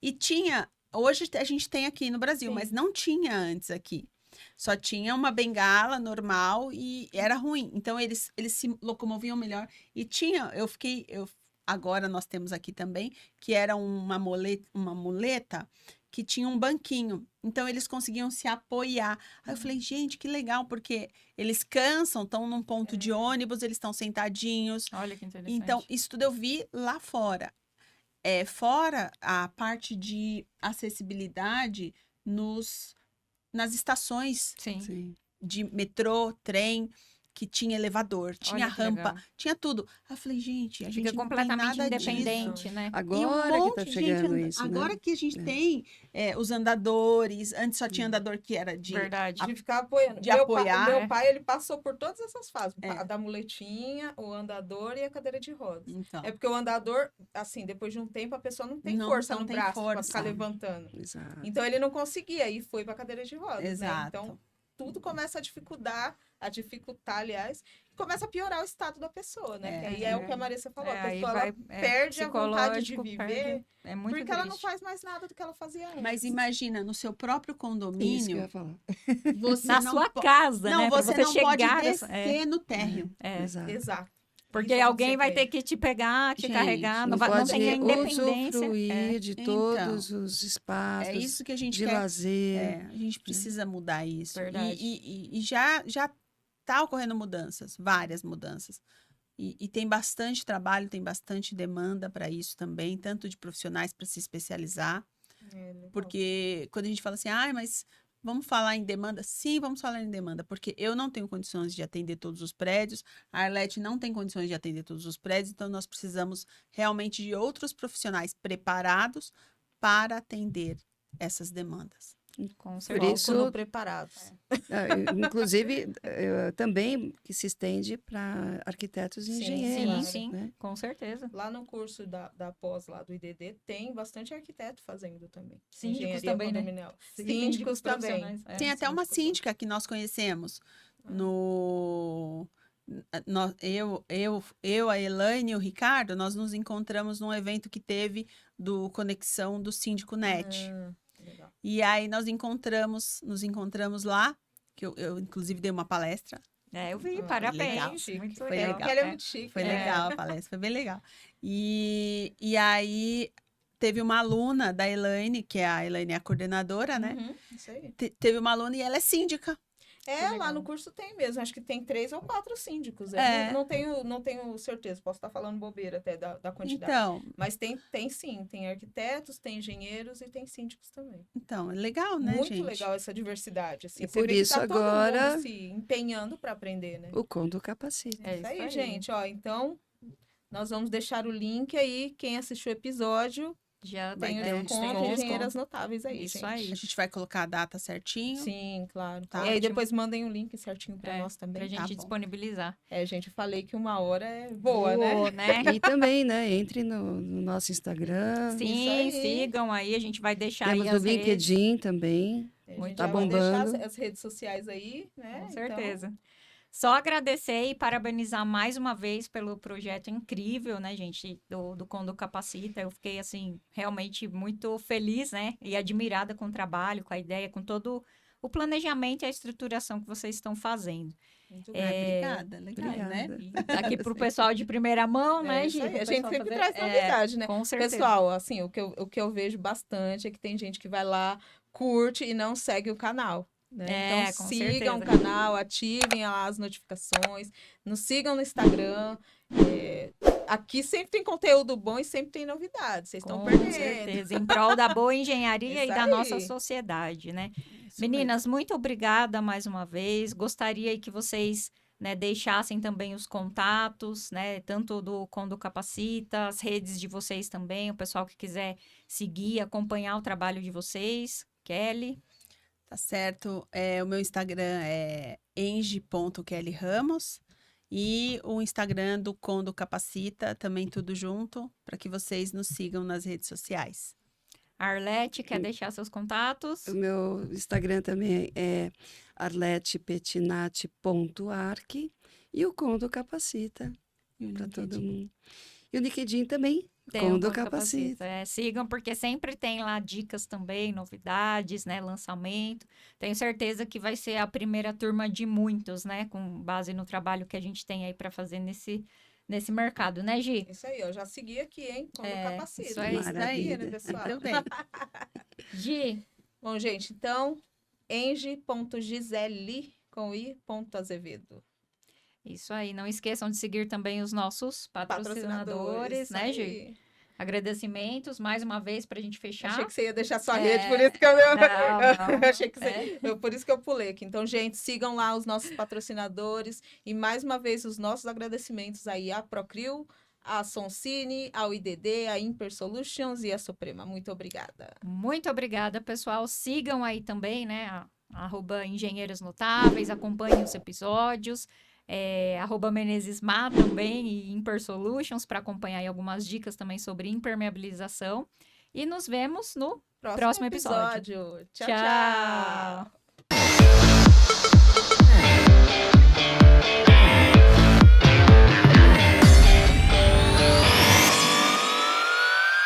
E tinha, hoje a gente tem aqui no Brasil, Sim. mas não tinha antes aqui. Só tinha uma bengala normal e era ruim. Então, eles se locomoviam melhor. E tinha, agora nós temos aqui também, que era uma muleta que tinha um banquinho. Então, eles conseguiam se apoiar. Aí eu falei, gente, que legal, porque eles cansam, estão num ponto de ônibus, eles estão sentadinhos. Olha que interessante. Então, isso tudo eu vi lá fora. Fora a parte de acessibilidade nas estações Sim. Sim. de metrô, trem, que tinha elevador, tinha Olha que rampa, legal. tinha tudo. Aí eu falei, gente, a gente Fica não tem completamente nada disso. independente, né? E um Agora que monte tá de gente chegando anda- isso, Agora né? que a gente É. tem os andadores, antes só tinha andador que era de... Verdade. De ficar apoiando. De meu apoiar, meu é. pai, ele passou por todas essas fases. É. A da muletinha, o andador e a cadeira de rodas. Então, É porque o andador, assim, depois de um tempo, a pessoa não tem Não- força não no tem braço pra força. ficar levantando. Exato. Então, ele não conseguia e foi pra cadeira de rodas, né? exato. Então, tudo começa a dificultar, aliás, e começa a piorar o estado da pessoa, né? Que aí é o que a Marissa falou, a aí pessoa ela perde a vontade de psicológico, viver, é muito porque ela não triste. faz mais nada do que ela fazia antes. Mas imagina, no seu próprio Isso que eu condomínio, ia falar. você Na não sua po- casa, Não, né? Pra você não pode chegar descer nessa- no térreo. é. Exato. Exato. Porque Isso alguém vai ter acontecer que te pegar, te Gente, carregar, não, Não não pode tem a independência. usufruir de Então, todos os espaços É isso que a gente de quer. lazer. A gente precisa mudar isso. Verdade. E já está ocorrendo mudanças, várias mudanças. E tem bastante trabalho, tem bastante demanda para isso também, tanto de profissionais para se especializar. legal. Porque quando a gente fala assim, mas vamos falar em demanda? Sim, vamos falar em demanda, porque eu não tenho condições de atender todos os prédios, a Arlete não tem condições de atender todos os prédios, então nós precisamos realmente de outros profissionais preparados para atender essas demandas. Com Por certeza. isso, Foco no preparados. inclusive, também que se estende para arquitetos e Sim, engenheiros. Sim, né? com certeza. Lá no curso da pós lá do IDD tem bastante arquiteto fazendo também. Síndicos Engenharia também, né? condominial. Síndicos também. profissionais, é. Tem até uma síndicos também. síndica que nós conhecemos Ah. eu, a Elaine e o Ricardo, nós nos encontramos num evento que teve do Conexão do Síndico Net. Legal. E aí nos encontramos lá, que eu inclusive dei uma palestra. Eu vi, Ah, parabéns. legal. Muito Foi legal. legal. Porque ela é muito chique. Foi né? legal a palestra, foi bem legal. E aí teve uma aluna da Elaine, que a Elaine é a coordenadora, né? Uhum, isso aí. Teve uma aluna e ela é síndica. É, legal. lá no curso tem mesmo. Acho que tem 3 ou 4 síndicos. É. Não tenho certeza. Posso estar falando bobeira até da quantidade. Então, Mas tem sim. Tem arquitetos, tem engenheiros e tem síndicos também. é legal, né, Muito gente? legal essa diversidade. Assim. E Você por vê que isso tá todo agora- mundo se empenhando para aprender, né? O Condo capacita. É Isso aí, isso aí. gente. Ó, então, nós vamos deixar o link aí. Quem assistiu o episódio Já Vai tem o ter um desconto de desconto. engenheiras notáveis aí, Isso gente. aí. A gente vai colocar a data certinho. Sim, claro. Tá E aí ótimo. depois mandem o link certinho para nós também. Pra tá gente bom. disponibilizar. Gente, eu falei que 1 hora é boa, né? né? E também, né? Entre no nosso Instagram. Sim, aí. sigam aí, a gente vai deixar Temos aí o as redes. LinkedIn também. A gente Muito já tá vai deixar bombando. as redes sociais aí, né? Com Então, certeza. Só agradecer e parabenizar mais uma vez pelo projeto incrível, né, gente, do Condo Capacita. Eu fiquei, assim, realmente muito feliz, né, e admirada com o trabalho, com a ideia, com todo o planejamento e a estruturação que vocês estão fazendo. muito Obrigada, legal, né? Obrigada. Aqui para o pessoal de primeira mão, né, isso Gi? aí. pro A gente pessoal sempre fazer- traz novidade, né? Com certeza. Pessoal, assim, o que eu vejo bastante é que tem gente que vai lá, curte e não segue o canal. Né? É, Então com sigam o certeza. canal, ativem lá as notificações, nos sigam no Instagram. Aqui sempre tem conteúdo bom e sempre tem novidades. Vocês estão Com perdendo. certeza, em prol da boa engenharia e Isso da aí. nossa sociedade, né? Meninas, muito obrigada mais uma vez. Gostaria aí que vocês, né, deixassem também os contatos, né, tanto do Condo Capacita, as redes de vocês também, o pessoal que quiser seguir, acompanhar o trabalho de vocês. Kelly. Tá certo. O meu Instagram é eng.kellyramos e o Instagram do Condo Capacita, também tudo junto, para que vocês nos sigam nas redes sociais. Arlete, quer deixar seus contatos? O meu Instagram também é arletepettinati.arc e o Condo Capacita E o para todo LinkedIn. mundo. E o LinkedIn também, Tem Condo Condo Capacita. Sigam, porque sempre tem lá dicas também, novidades, né? Lançamento. Tenho certeza que vai ser a primeira turma de muitos, né? Com base no trabalho que a gente tem aí para fazer nesse mercado, né, Gi? Isso aí, eu já segui aqui, hein? Quando capacita. isso aí. Sabia, né, pessoal? Muito bem. Gi, Bom, gente, então, eng.gisele com i.azevedo. isso aí. Não esqueçam de seguir também os nossos patrocinadores, né, isso Gi? aí. Agradecimentos mais uma vez para a gente fechar. Achei que você ia deixar sua É. rede, por isso que eu... Não, Eu achei que é. por isso que eu pulei aqui. Então, gente, sigam lá os nossos patrocinadores. E mais uma vez, os nossos agradecimentos aí à Procrio, à Soncine, ao IDD, à Imper Solutions e à Suprema. Muito obrigada. Muito obrigada, pessoal. Sigam aí também, né? @engenheiros notáveis, acompanhem os episódios. @menezesma também e Imper Solutions para acompanhar aí algumas dicas também sobre impermeabilização. E nos vemos no próximo episódio. Tchau, Tchau. tchau.